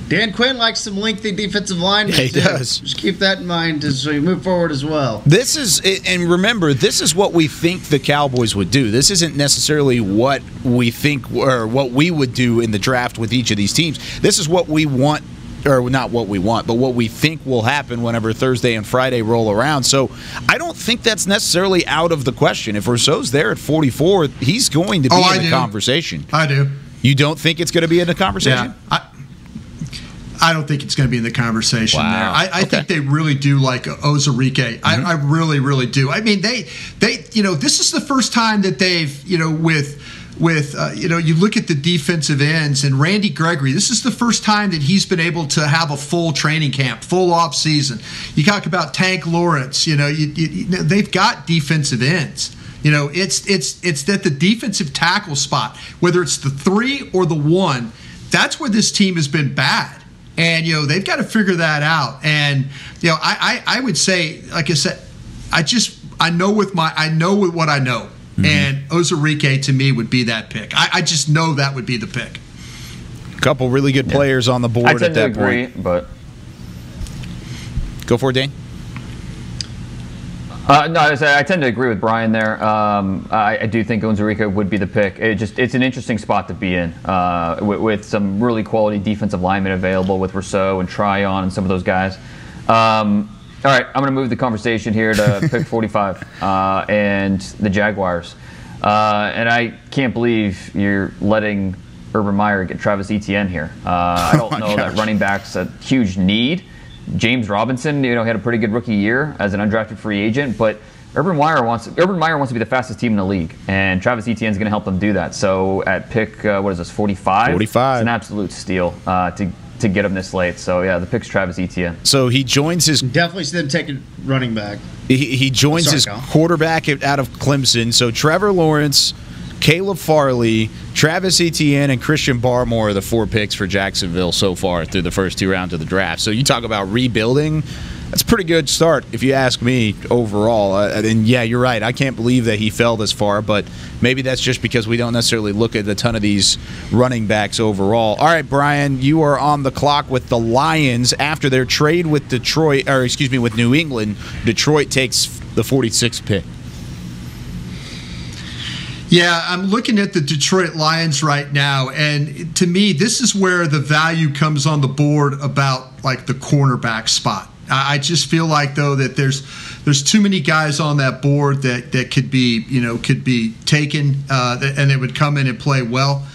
Dan Quinn likes some lengthy defensive linemen. Yeah, he does. Just keep that in mind as we move forward as well. And remember, this is what we think the Cowboys would do. This isn't necessarily what we think or what we would do in the draft with each of these teams. This is what we want, or not what we want, but what we think will happen whenever Thursday and Friday roll around. So I don't think that's necessarily out of the question. If Rousseau's there at 44, he's going to be in the conversation. I do. You don't think it's going to be in the conversation? Yeah. I don't think it's going to be in the conversation there. I think they really do like Nzurike. I really, really do. I mean, they this is the first time that they've, you look at the defensive ends and Randy Gregory, this is the first time that he's been able to have a full training camp, full off season. You talk about Tank Lawrence, they've got defensive ends. It's that the defensive tackle spot, whether it's the 3 or the 1, that's where this team has been bad. And, they've got to figure that out. And, I would say, like I said, I know with what I know. And Nzurike, to me, would be that pick. I just know that would be the pick. A couple really good players on the board at that point. I tend to agree, but go for it, Dane. No, I tend to agree with Bryan there. I do think Nzurike would be the pick. It's an interesting spot to be in with some really quality defensive linemen available with Rousseau and Trion and some of those guys. All right, I'm going to move the conversation here to pick 45 and the Jaguars. And I can't believe you're letting Urban Meyer get Travis Etienne here. I don't know that running back's a huge need. James Robinson, had a pretty good rookie year as an undrafted free agent, but Urban Meyer wants to be the fastest team in the league, and Travis Etienne's going to help them do that. So at pick, 45? 45. It's an absolute steal to get him this late. So yeah, the pick's Travis Etienne. So he joins his definitely see them taking running back. He joins his quarterback out of Clemson. So Trevor Lawrence, Caleb Farley, Travis Etienne, and Christian Barmore are the 4 picks for Jacksonville so far through the first 2 rounds of the draft. So you talk about rebuilding. That's a pretty good start, if you ask me, overall. And yeah, you're right. I can't believe that he fell this far, but maybe that's just because we don't necessarily look at a ton of these running backs overall. All right, Bryan, you are on the clock with the Lions after their trade with with New England. Detroit takes the 46th pick. Yeah, I'm looking at the Detroit Lions right now, and to me, this is where the value comes on the board about like the cornerback spot. I just feel like though that there's too many guys on that board that could be taken and they would come in and play well.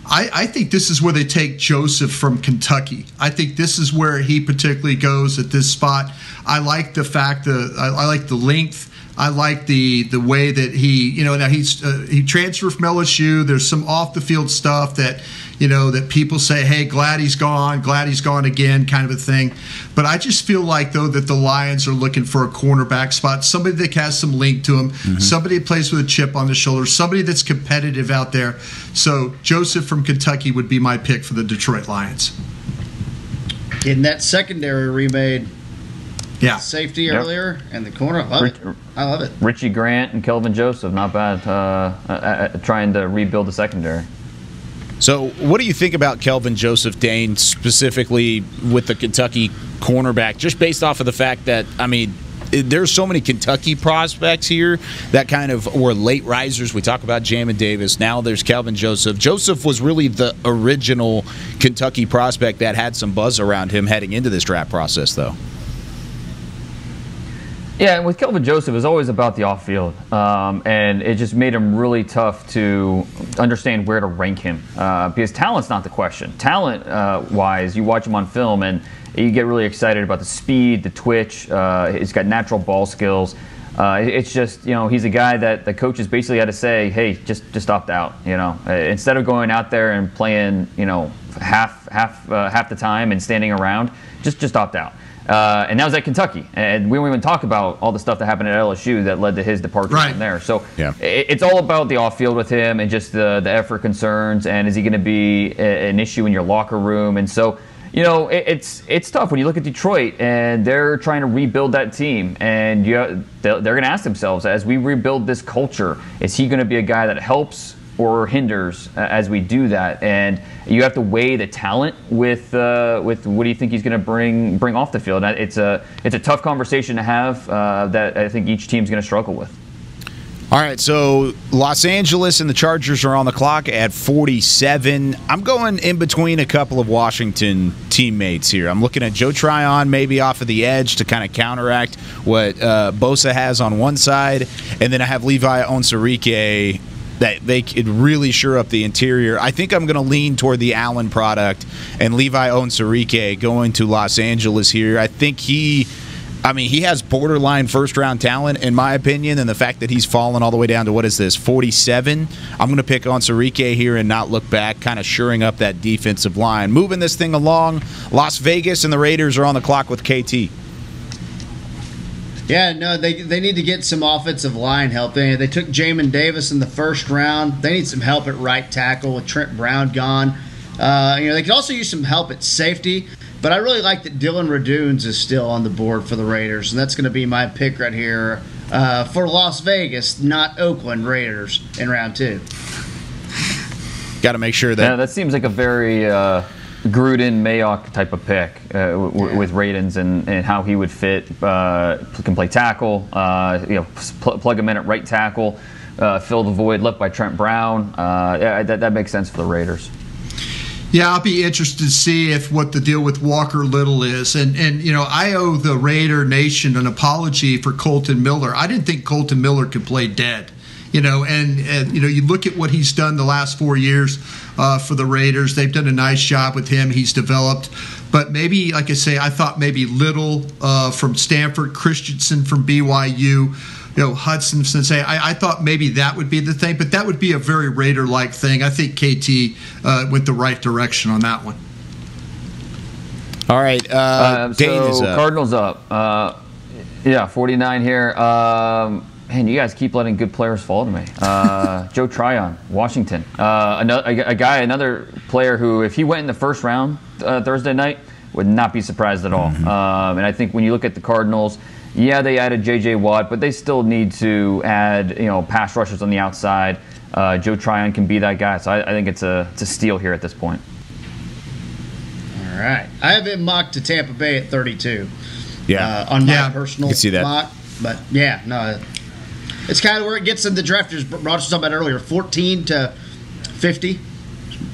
I think this is where they take Joseph from Kentucky. I think this is where he particularly goes at this spot. I like the fact that I like the length. I like the way that now he transferred from LSU. There's some off the field stuff that that people say, hey, glad he's gone again, kind of a thing. But I just feel like though that the Lions are looking for a cornerback spot, somebody that has some link to him, somebody that plays with a chip on the shoulder, somebody that's competitive out there. So Joseph from Kentucky would be my pick for the Detroit Lions. In that secondary remade. Yeah, safety earlier and the corner. I love it. Richie Grant and Kelvin Joseph, not bad. Trying to rebuild the secondary. So, what do you think about Kelvin Joseph, Dane, specifically with the Kentucky cornerback? Just based off of the fact that, there's so many Kentucky prospects here that kind of were late risers. We talk about Jamin Davis. Now there's Kelvin Joseph. Joseph was really the original Kentucky prospect that had some buzz around him heading into this draft process, though. Yeah, and with Kelvin Joseph, it was always about the off-field, and it just made him really tough to understand where to rank him because talent's not the question. Talent-wise, you watch him on film, and you get really excited about the speed, the twitch. He's got natural ball skills. It's just, he's a guy that the coaches basically had to say, hey, just opt out. Instead of going out there and playing, half the time and standing around, just opt out. And that was at Kentucky. And we won't even talk about all the stuff that happened at LSU that led to his departure from there. So it's all about the off-field with him and just the effort concerns. And is he going to be an issue in your locker room? And so, it's tough when you look at Detroit and they're trying to rebuild that team. And they're going to ask themselves, as we rebuild this culture, is he going to be a guy that helps or hinders as we do that? And you have to weigh the talent with what do you think he's going to bring off the field. It's a tough conversation to have that I think each team's going to struggle with. All right, so Los Angeles and the Chargers are on the clock at 47. I'm going in between a couple of Washington teammates here. I'm looking at Joe Tryon maybe off of the edge to kind of counteract what Bosa has on one side, and then I have Levi Onwuzurike that they could really shore up the interior. I think I'm going to lean toward the Allen product and Levi Onwuzurike going to Los Angeles here. I think he has borderline first-round talent, in my opinion, and the fact that he's fallen all the way down to, 47, I'm going to pick Onwuzurike here and not look back, kind of shoring up that defensive line. Moving this thing along, Las Vegas and the Raiders are on the clock with KT. Yeah, no, they need to get some offensive line help. They took Jamin Davis in the first round. They need some help at right tackle with Trent Brown gone. They could also use some help at safety. But I really like that Dylan Radunes is still on the board for the Raiders, and that's going to be my pick right here for Las Vegas, not Oakland Raiders in round 2. Got to make sure that... Yeah, that seems like a very Gruden-Mayock type of pick with Radunes and how he would fit. Can play tackle, plug him in at right tackle, fill the void left by Trent Brown. That makes sense for the Raiders. Yeah, I'll be interested to see what the deal with Walker Little is. And I owe the Raider Nation an apology for Colton Miller. I didn't think Colton Miller could play dead. You look at what he's done the last 4 years for the Raiders. They've done a nice job with him. He's developed. But maybe, like I say, I thought maybe Little from Stanford, Christensen from BYU, Hudson, Cincinnati. I thought maybe that would be the thing, but that would be a very Raider-like thing. I think KT went the right direction on that one. All right, Dane is up. Cardinals up. 49 here. Man, you guys keep letting good players fall to me. Joe Tryon, Washington. Another player who, if he went in the first round Thursday night, Would not be surprised at all. And I think when you look at the Cardinals, yeah, they added J.J. Watt, but they still need to add, pass rushers on the outside. Joe Tryon can be that guy, so I think it's a steal here at this point. All right, I have him mocked to Tampa Bay at 32. Yeah, on my personal can see that. mock, but it's kind of where it gets in the draft. As Roger was talking about earlier, 14 to 50.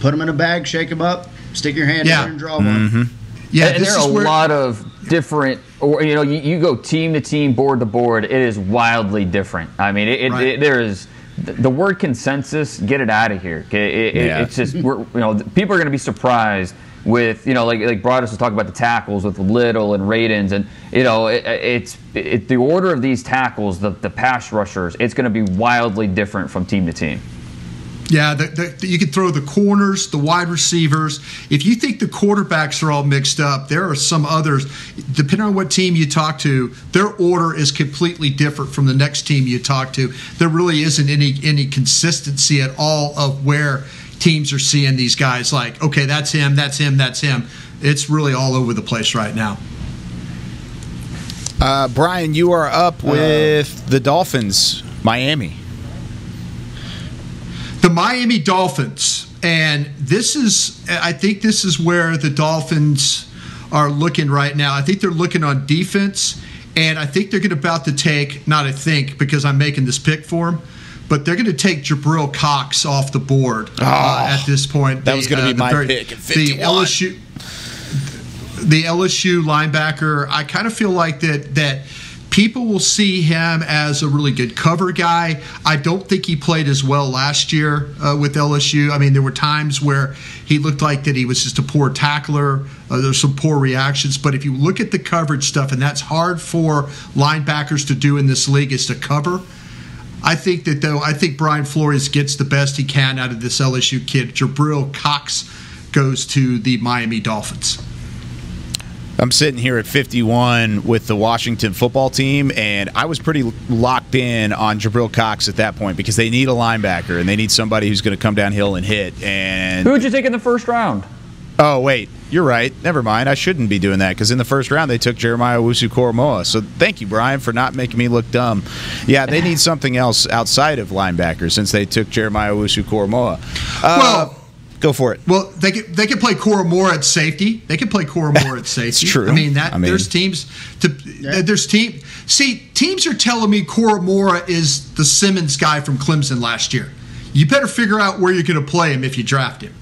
Put them in a bag, shake them up, stick your hand in there and draw one. Yeah, and there are a lot of different, you go team to team, board to board. It is wildly different. I mean, there is the word consensus. Get it out of here. It's just people are going to be surprised with like Broadus was talking about the tackles with Little and Radens, and it's the order of these tackles, the pass rushers. It's going to be wildly different from team to team. Yeah, you can throw the corners, the wide receivers. If you think the quarterbacks are all mixed up, there are some others. Depending on what team you talk to, their order is completely different from the next team you talk to. There really isn't any consistency at all of where teams are seeing these guys. Like, okay, that's him, that's him, that's him. It's really all over the place right now. Bryan, you are up with the Dolphins, Miami. The Miami Dolphins, and I think this is where the Dolphins are looking right now. I think they're looking on defense, and I think they're about to take, not I think because I'm making this pick for them, but they're going to take Jabril Cox off the board at this point. That was going to be my pick at 51. The LSU linebacker, I kind of feel like that people will see him as a really good cover guy. I don't think he played as well last year with LSU. I mean, there were times where he looked like that he was just a poor tackler. There's some poor reactions. But if you look at the coverage stuff, and that's hard for linebackers to do in this league, is to cover. I think Brian Flores gets the best he can out of this LSU kid. Jabril Cox goes to the Miami Dolphins. I'm sitting here at 51 with the Washington football team, and I was pretty locked in on Jabril Cox at that point because they need a linebacker and they need somebody who's going to come downhill and hit. And who would you take in the first round? Oh, wait. You're right. Never mind. I shouldn't be doing that because in the first round they took Jeremiah Owusu-Koramoah. So thank you, Bryan, for not making me look dumb. Yeah, they need something else outside of linebacker since they took Jeremiah Owusu-Koramoah. Go for it. Well, they can play Koramoah at safety. They can play Koramoah at safety. It's true. I mean, there's teams. See, teams are telling me Koramoah is the Simmons guy from Clemson last year. You better figure out where you're going to play him if you draft him.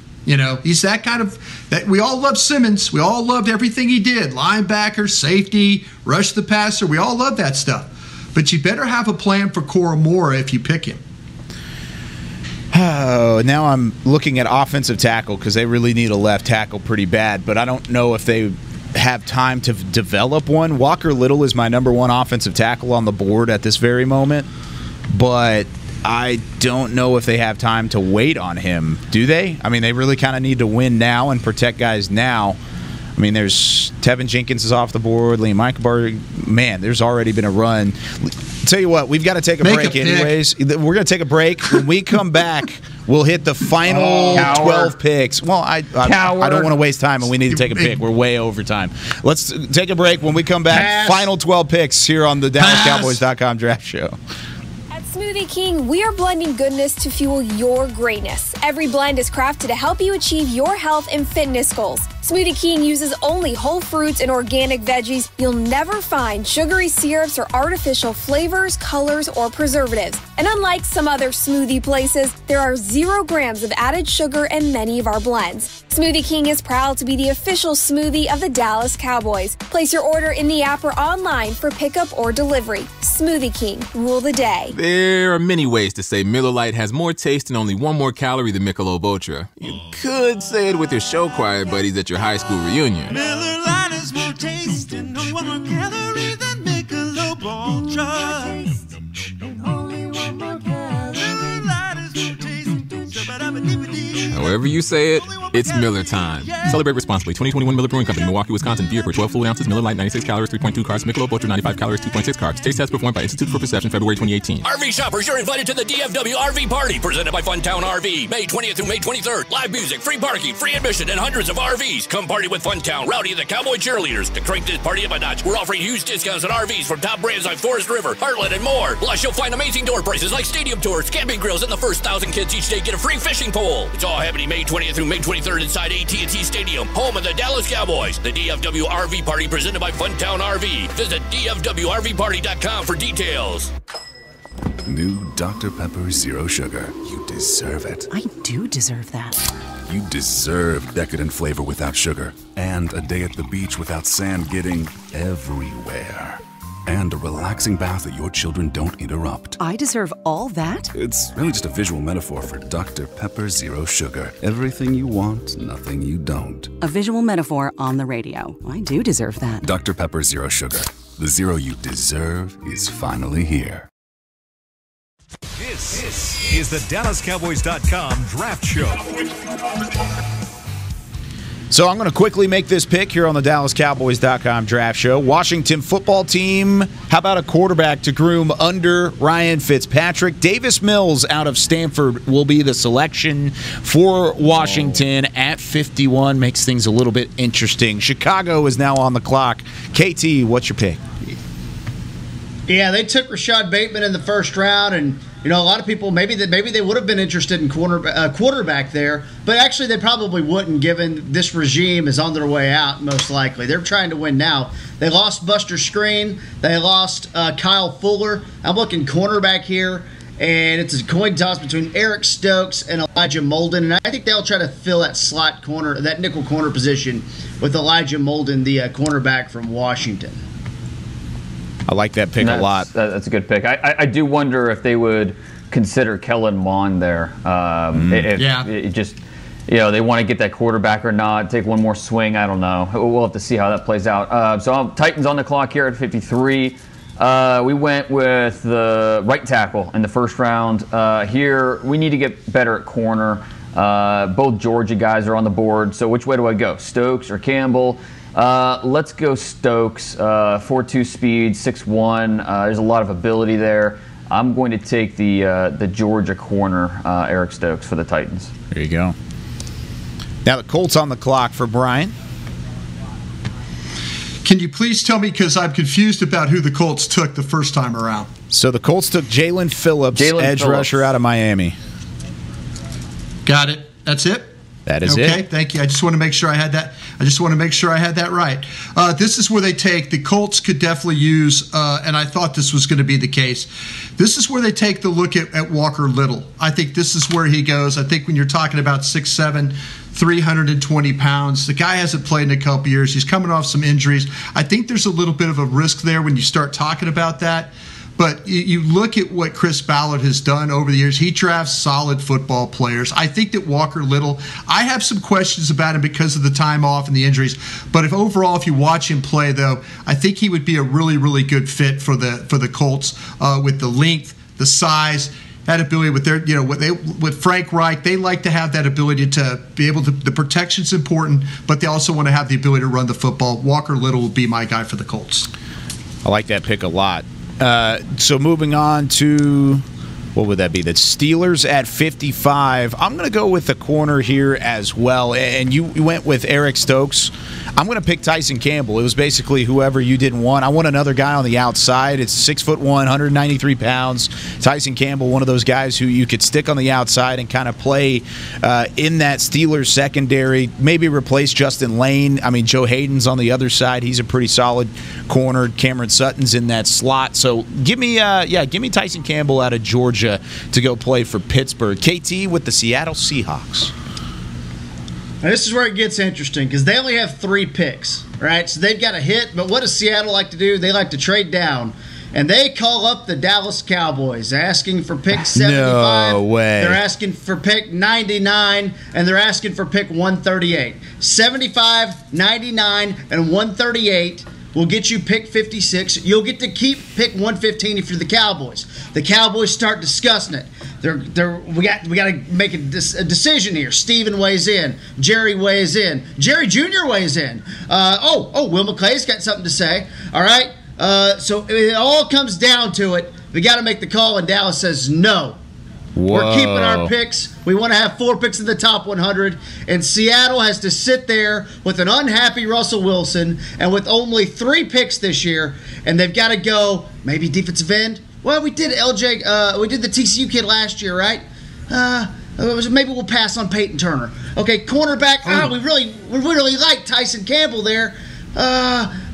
He's that kind of that. We all love Simmons. We all loved everything he did. Linebacker, safety, rush the passer. We all love that stuff. But you better have a plan for Koramoah if you pick him. Oh, now I'm looking at offensive tackle because they really need a left tackle pretty bad, but I don't know if they have time to develop one. Walker Little is my number one offensive tackle on the board at this very moment, but I don't know if they have time to wait on him. Do they? I mean, they really kind of need to win now and protect guys now. I mean, there's Tevin Jenkins is off the board. Liam Eichenberg. Man, there's already been a run. Tell you what, we've got to take a break anyways. We're going to take a break. When we come back, we'll hit the final 12 picks. Well, I don't want to waste time, and we need to take a pick. We're way over time. Let's take a break. When we come back, final 12 picks here on the DallasCowboys.com Draft Show. Smoothie King, we are blending goodness to fuel your greatness. Every blend is crafted to help you achieve your health and fitness goals. Smoothie King uses only whole fruits and organic veggies. You'll never find sugary syrups or artificial flavors, colors, or preservatives. And unlike some other smoothie places, there are 0 grams of added sugar in many of our blends. Smoothie King is proud to be the official smoothie of the Dallas Cowboys. Place your order in the app or online for pickup or delivery. Smoothie King, rule the day. There are many ways to say Miller Lite has more taste and only 1 more calorie than Michelob Ultra. You could say it with your show choir buddies at your high school reunion. Miller Lite is more taste and only 1 more calorie than Michelob Ultra. However you say it, It's Miller time. Celebrate responsibly. 2021 Miller Brewing Company, Milwaukee, Wisconsin. Beer for 12 full ounces. Miller Lite, 96 calories, 3.2 carbs. Michelob Ultra, 95 calories, 2.6 carbs. Taste test performed by Institute for Perception, February 2018. RV shoppers, you're invited to the DFW RV Party, presented by Funtown RV. May 20th through May 23rd. Live music, free parking, free admission, and hundreds of RVs. Come party with Funtown, Rowdy, and the Cowboy cheerleaders. To crank this party up a notch, we're offering huge discounts on RVs from top brands like Forest River, Heartland, and more. Plus, you'll find amazing door prices like stadium tours, camping grills, and the first 1,000 kids each day get a free fishing pole. It's all happening May 20th through May 23rd inside AT&T Stadium, home of the Dallas Cowboys. The DFW RV Party presented by Funtown RV. Visit DFWRVparty.com for details. New Dr. Pepper Zero Sugar. You deserve it. I do deserve that. You deserve decadent flavor without sugar. And a day at the beach without sand getting everywhere. And a relaxing bath that your children don't interrupt. I deserve all that? It's really just a visual metaphor for Dr. Pepper Zero Sugar. Everything you want, nothing you don't. A visual metaphor on the radio. I do deserve that. Dr. Pepper Zero Sugar. The zero you deserve is finally here. This is the DallasCowboys.com Draft Show. So I'm going to quickly make this pick here on the DallasCowboys.com Draft Show. Washington football team, how about a quarterback to groom under Ryan Fitzpatrick? Davis Mills out of Stanford will be the selection for Washington at 51. Makes things a little bit interesting. Chicago is now on the clock. KT, what's your pick? Yeah, they took Rashad Bateman in the first round, and a lot of people maybe they would have been interested in quarterback there, but actually they probably wouldn't, given this regime is on their way out. Most likely, they're trying to win now. They lost Buster Skrine, they lost Kyle Fuller. I'm looking cornerback here, and it's a coin toss between Eric Stokes and Elijah Molden, and I think they'll try to fill that slot corner, that nickel corner position with Elijah Molden, the cornerback from Washington. I like that pick a lot. That's a good pick. I do wonder if they would consider Kellen Mond there. It just, they want to get that quarterback or not, take one more swing. I don't know. We'll have to see how that plays out. So Titans on the clock here at 53. We went with the right tackle in the first round. Here, we need to get better at corner. Both Georgia guys are on the board. So which way do I go? Stokes or Campbell? Let's go Stokes. 4.2 speed, 6'1". There's a lot of ability there. I'm going to take the Georgia corner, Eric Stokes, for the Titans. There you go. Now the Colts on the clock for Bryan. Can you please tell me, because I'm confused about who the Colts took the first time around? So the Colts took Jalen Phillips, edge rusher out of Miami. Got it. That's it? That is it. Okay, thank you. I just want to make sure I had that. Right. This is where they take, the Colts could definitely use, and I thought this was going to be the case. This is where they take the look at Walker Little. I think this is where he goes. I think when you're talking about 6'7", 320 pounds, the guy hasn't played in a couple years. He's coming off some injuries. I think there's a little bit of a risk there when you start talking about that. But you look at what Chris Ballard has done over the years. He drafts solid football players. I think that Walker Little, I have some questions about him because of the time off and the injuries. But if you watch him play, though, I think he would be a really, really good fit for the Colts with the length, the size, that ability with their, with Frank Reich. They like to have that ability to be able to. The protection's important, but they also want to have the ability to run the football. Walker Little will be my guy for the Colts. I like that pick a lot. So moving on to, what would that be? The Steelers at 55. I'm going to go with the corner here as well. And you went with Eric Stokes. I'm going to pick Tyson Campbell. It was basically whoever you didn't want. I want another guy on the outside. It's 6'1", 193 pounds. Tyson Campbell, one of those guys who you could stick on the outside and kind of play in that Steelers secondary. Maybe replace Justin Lane. I mean, Joe Hayden's on the other side. He's a pretty solid corner. Cameron Sutton's in that slot. So give me Tyson Campbell out of Georgia to go play for Pittsburgh. KT with the Seattle Seahawks. Now, this is where it gets interesting because they only have 3 picks, right? So they've got a hit, but what does Seattle like to do? They like to trade down. And they call up the Dallas Cowboys, asking for pick 75. No way. They're asking for pick 99, and they're asking for pick 138. 75, 99, and 138. will get you pick 56. You'll get to keep pick 115 if you're the Cowboys. The Cowboys start discussing it. We got to make a decision here. Steven weighs in. Jerry weighs in. Jerry Jr. weighs in. Will McClay's got something to say. All right. So it all comes down to it. We got to make the call, and Dallas says no. Whoa. We're keeping our picks. We want to have 4 picks in the top 100. And Seattle has to sit there with an unhappy Russell Wilson and with only 3 picks this year. And they've got to go maybe defensive end. Well, we did we did the TCU kid last year, right? Maybe we'll pass on Peyton Turner. Okay, cornerback. We really like Tyson Campbell there.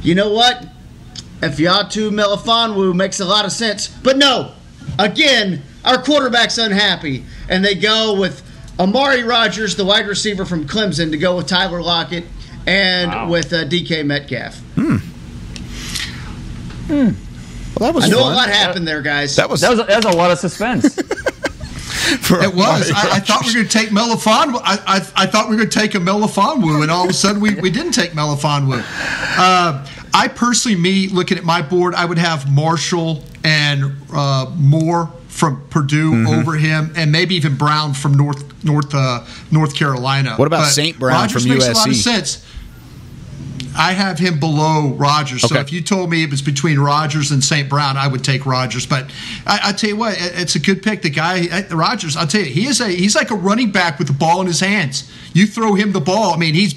You know what? Ifeatu Melifonwu makes a lot of sense. But no, again, our quarterback's unhappy, and they go with Amari Rodgers, the wide receiver from Clemson, to go with Tyler Lockett and with DK Metcalf. Well, that was I know fun. a lot happened there, guys. That was a lot of suspense. It was. I thought we were going to take Melifonwu. I thought we were going to take a Melifonwu, and all of a sudden we didn't take Melifonwu. I personally, looking at my board, I would have Marshall and Moore from Purdue over him, and maybe even Brown from North Carolina. What about St. Brown Rodgers from USC? Makes a lot of sense. I have him below Rodgers. Okay. So if you told me it was between Rodgers and St. Brown, I would take Rodgers. But I tell you what, it's a good pick. The guy, Rodgers, I'll tell you, he's like a running back with the ball in his hands. You throw him the ball, I mean, he's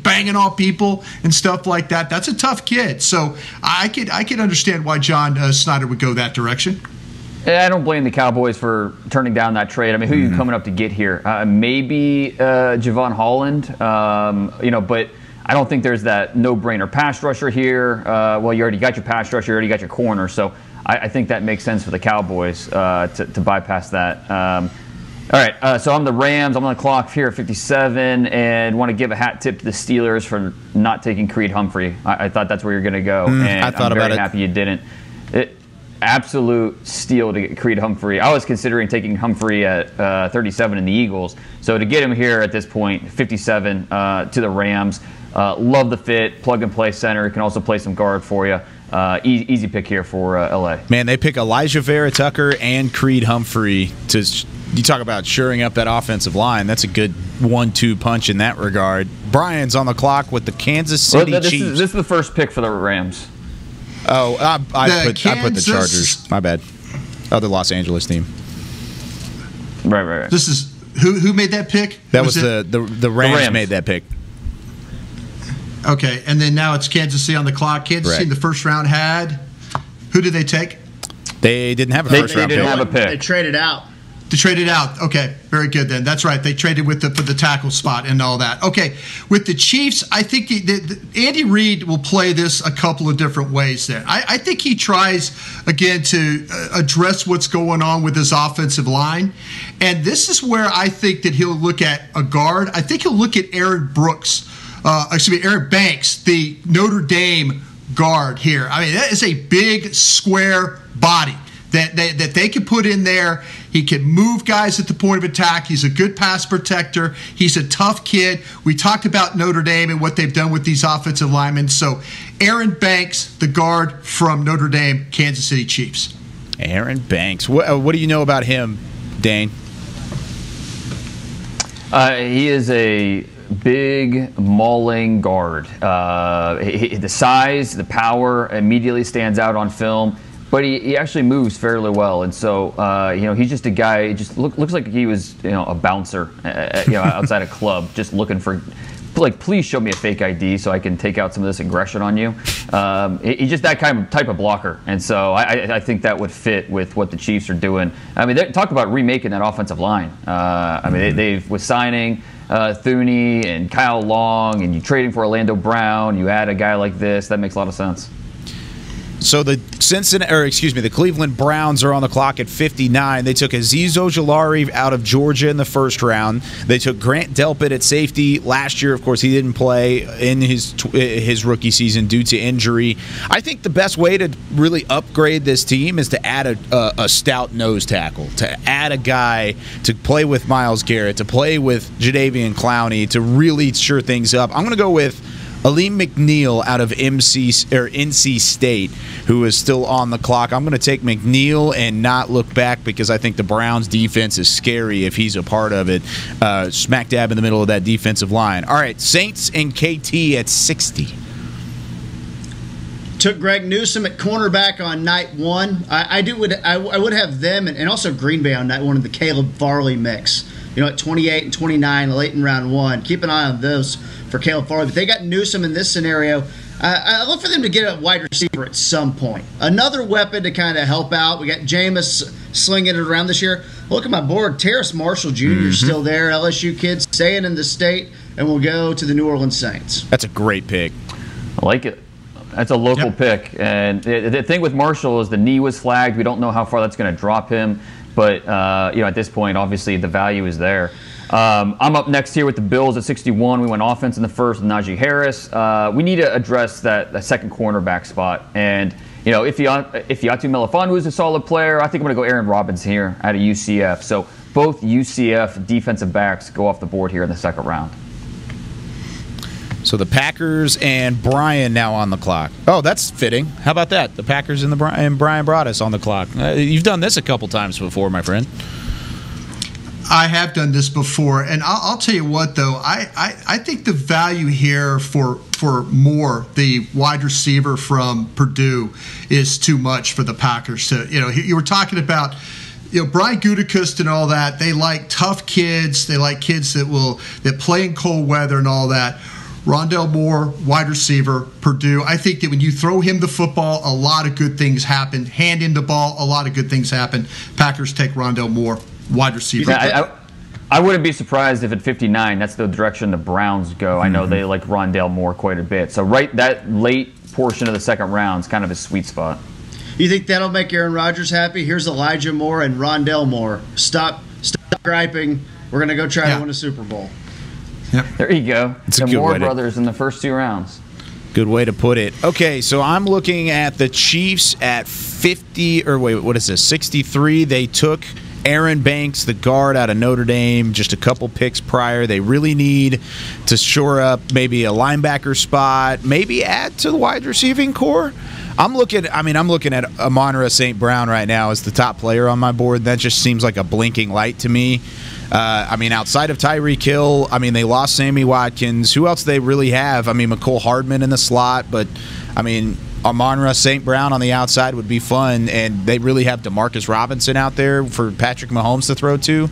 banging off people and stuff like that. That's a tough kid. So I could understand why John Snyder would go that direction. I don't blame the Cowboys for turning down that trade. I mean, who are you coming up to get here? Maybe Javon Holland, but I don't think there's that no-brainer pass rusher here. You already got your pass rusher, you already got your corner, so I think that makes sense for the Cowboys to bypass that. All right, so I'm the Rams. I'm on the clock here at 57, and want to give a hat tip to the Steelers for not taking Creed Humphrey. I thought that's where you're going to go, and I'm very happy you didn't. Absolute steal to get Creed Humphrey. I was considering taking Humphrey at 37 in the Eagles. So to get him here at this point, 57 to the Rams. Love the fit, plug-and-play center. Can also play some guard for you. Easy pick here for L.A. Man, they pick Elijah Vera Tucker and Creed Humphrey to. You talk about shoring up that offensive line. That's a good 1-2 punch in that regard. Bryan's on the clock with the Kansas City Chiefs. This is the first pick for the Rams. Oh, I put the Chargers. My bad. Oh, the Los Angeles team. Right. This is who made that pick? That was the Rams made that pick. Okay, and then now it's Kansas City on the clock. Kansas City in the first round had who did they take? They didn't have a first round pick. They didn't have a pick. They traded out. They traded out. Okay, very good then. That's right. They traded for the tackle spot and all that. Okay, with the Chiefs, I think Andy Reid will play this a couple of different ways there. I think he tries, again, to address what's going on with his offensive line. And this is where I think that he'll look at a guard. I think he'll look at Aaron Banks, the Notre Dame guard here. I mean, that is a big, square body that they can put in there. He can move guys at the point of attack. He's a good pass protector. He's a tough kid. We talked about Notre Dame and what they've done with these offensive linemen. So Aaron Banks, the guard from Notre Dame, Kansas City Chiefs. Aaron Banks. What do you know about him, Dane? He is a big, mauling guard. The size, the power immediately stands out on film. But he actually moves fairly well, and so he's just a guy. He just looks like he was a bouncer, outside a club, just looking for, please show me a fake ID so I can take out some of this aggression on you. He's just that type of blocker, and so I think that would fit with what the Chiefs are doing. I mean, they talk about remaking that offensive line. They've with signing Thuney and Kyle Long, and you trading for Orlando Brown, you add a guy like this, that makes a lot of sense. So the Cleveland Browns are on the clock at 59. They took Azeez Ojulari out of Georgia in the first round. They took Grant Delpit at safety last year. Of course, he didn't play in his rookie season due to injury. I think the best way to really upgrade this team is to add a stout nose tackle, to add a guy to play with Myles Garrett, to play with Jadeveon Clowney, to really sure things up. I'm going to go with Aleem McNeil out of NC State, who is still on the clock. I'm going to take McNeil and not look back because I think the Browns' defense is scary if he's a part of it. Smack dab in the middle of that defensive line. All right, Saints and KT at 60. Took Greg Newsome at cornerback on night one. I would have them and also Green Bay on night one in the Caleb Farley mix. At 28 and 29 late in round one. Keep an eye on those for Caleb Farley. But they got Newsome in this scenario. I look for them to get a wide receiver at some point. Another weapon to kind of help out. We got Jameis slinging it around this year. Look at my board. Terrace Marshall Jr. Still there. LSU kid staying in the state and will go to the New Orleans Saints. That's a great pick. I like it. That's a local pick. And the thing with Marshall is the knee was flagged. We don't know how far that's going to drop him. But, at this point, obviously, the value is there. I'm up next here with the Bills at 61. We went offense in the first with Najee Harris. We need to address that second cornerback spot. And, if Ifeatu Melifonwu is a solid player, I think I'm going to go Aaron Robbins here out of UCF. So both UCF defensive backs go off the board here in the second round. So the Packers and Bryan now on the clock. Oh, that's fitting. How about that? The Packers and Bryan Broaddus on the clock. You've done this a couple times before, my friend. I have done this before, and I'll tell you what, though. I think the value here for Moore, the wide receiver from Purdue, is too much for the Packers. So, you were talking about Brian Gutekunst and all that. They like tough kids. They like kids that play in cold weather and all that. Rondale Moore, wide receiver, Purdue. I think that when you throw him the football, a lot of good things happen. Hand him the ball, a lot of good things happen. Packers take Rondale Moore, wide receiver. I wouldn't be surprised if at 59, that's the direction the Browns go. I know they like Rondale Moore quite a bit. So that late portion of the second round is kind of a sweet spot. You think that'll make Aaron Rodgers happy? Here's Elijah Moore and Rondale Moore. Stop griping. We're going to go try to win a Super Bowl. Yep. There you go. It's the Moore brothers in the first two rounds. Good way to put it. Okay, so I'm looking at the Chiefs at 50, or wait, what is this, 63. They took Aaron Banks, the guard out of Notre Dame, just a couple picks prior. They really need to shore up maybe a linebacker spot, maybe add to the wide receiving core. I'm looking at Amon-Ra St. Brown right now as the top player on my board. That just seems like a blinking light to me. Outside of Tyreek Hill, they lost Sammy Watkins. Who else do they really have? McCole Hardman in the slot, but, Amon-Ra St. Brown on the outside would be fun, and they really have DeMarcus Robinson out there for Patrick Mahomes to throw to.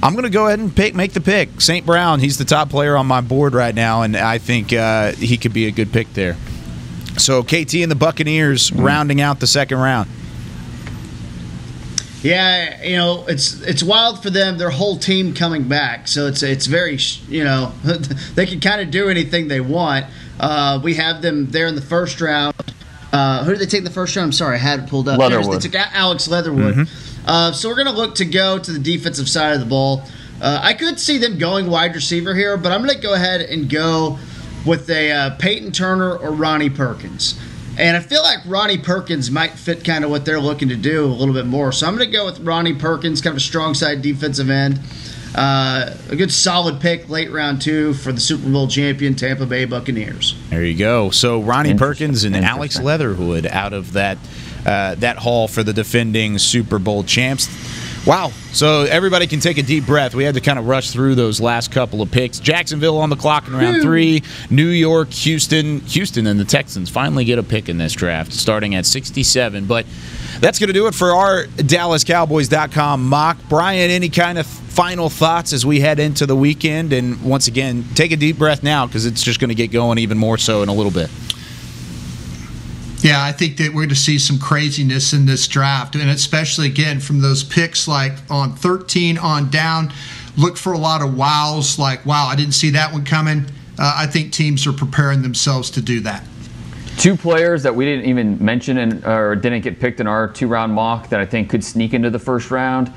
I'm going to go ahead and make the pick. St. Brown, he's the top player on my board right now, and I think he could be a good pick there. So KT and the Buccaneers rounding out the second round. Yeah, it's wild for them. Their whole team coming back, so it's very they can kind of do anything they want. We have them there in the first round. Who did they take in the first round? I'm sorry, I had it pulled up. Leatherwood. They took Alex Leatherwood. Mm-hmm. So we're going to look to go to the defensive side of the ball. I could see them going wide receiver here, but I'm going to go ahead and go with a Peyton Turner or Ronnie Perkins. And I feel like Ronnie Perkins might fit kind of what they're looking to do a little bit more. So I'm going to go with Ronnie Perkins, kind of a strong side defensive end. A good solid pick late round 2 for the Super Bowl champion Tampa Bay Buccaneers. There you go. So Ronnie Perkins and Alex Leatherwood out of that haul for the defending Super Bowl champs. Wow. So everybody can take a deep breath. We had to kind of rush through those last couple of picks. Jacksonville on the clock in round 3. New York, Houston. Houston and the Texans finally get a pick in this draft, starting at 67. But that's going to do it for our DallasCowboys.com mock. Bryan, any kind of final thoughts as we head into the weekend? And once again, take a deep breath now because it's just going to get going even more so in a little bit. Yeah, I think that we're going to see some craziness in this draft, and especially, again, from those picks like on 13 on down, look for a lot of wows, like, wow, I didn't see that one coming. I think teams are preparing themselves to do that. 2 players that we didn't even mention or didn't get picked in our 2-round mock that I think could sneak into the first round.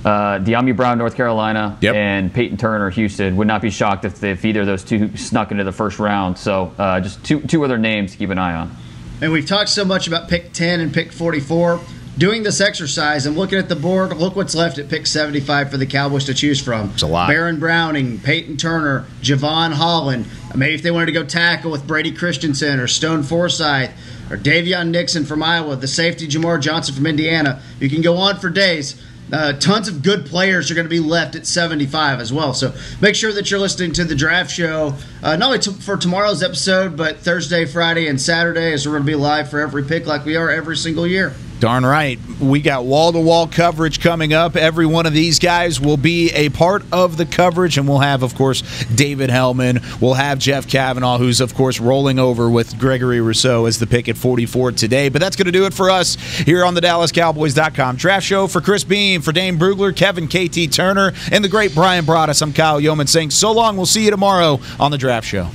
De'Ami Brown, North Carolina, and Peyton Turner, Houston. Would not be shocked if either of those 2 snuck into the first round. So just two other names to keep an eye on. And we've talked so much about pick 10 and pick 44. doing this exercise and looking at the board, look what's left at pick 75 for the Cowboys to choose from. It's a lot. Baron Browning, Peyton Turner, Javon Holland. Maybe if they wanted to go tackle with Brady Christensen or Stone Forsythe or Davion Nixon from Iowa, the safety Jamar Johnson from Indiana. You can go on for days. Tons of good players are going to be left at 75 as well. So make sure that you're listening to the draft show, not only for tomorrow's episode, but Thursday, Friday, and Saturday, as we're going to be live for every pick like we are every single year. Darn right. We got wall-to-wall coverage coming up. Every one of these guys will be a part of the coverage, and we'll have, of course, David Hellman. We'll have Jeff Kavanaugh, who's, of course, rolling over with Gregory Rousseau as the pick at 44 today. But that's going to do it for us here on the DallasCowboys.com draft show. For Chris Beam, for Dane Brugler, Kevin KT Turner, and the great Bryan Broaddus, I'm Kyle Yeoman saying so long. We'll see you tomorrow on the draft show.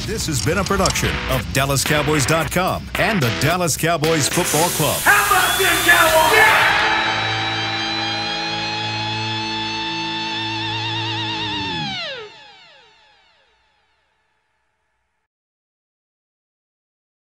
This has been a production of DallasCowboys.com and the Dallas Cowboys Football Club. How about this, Cowboys? Yeah!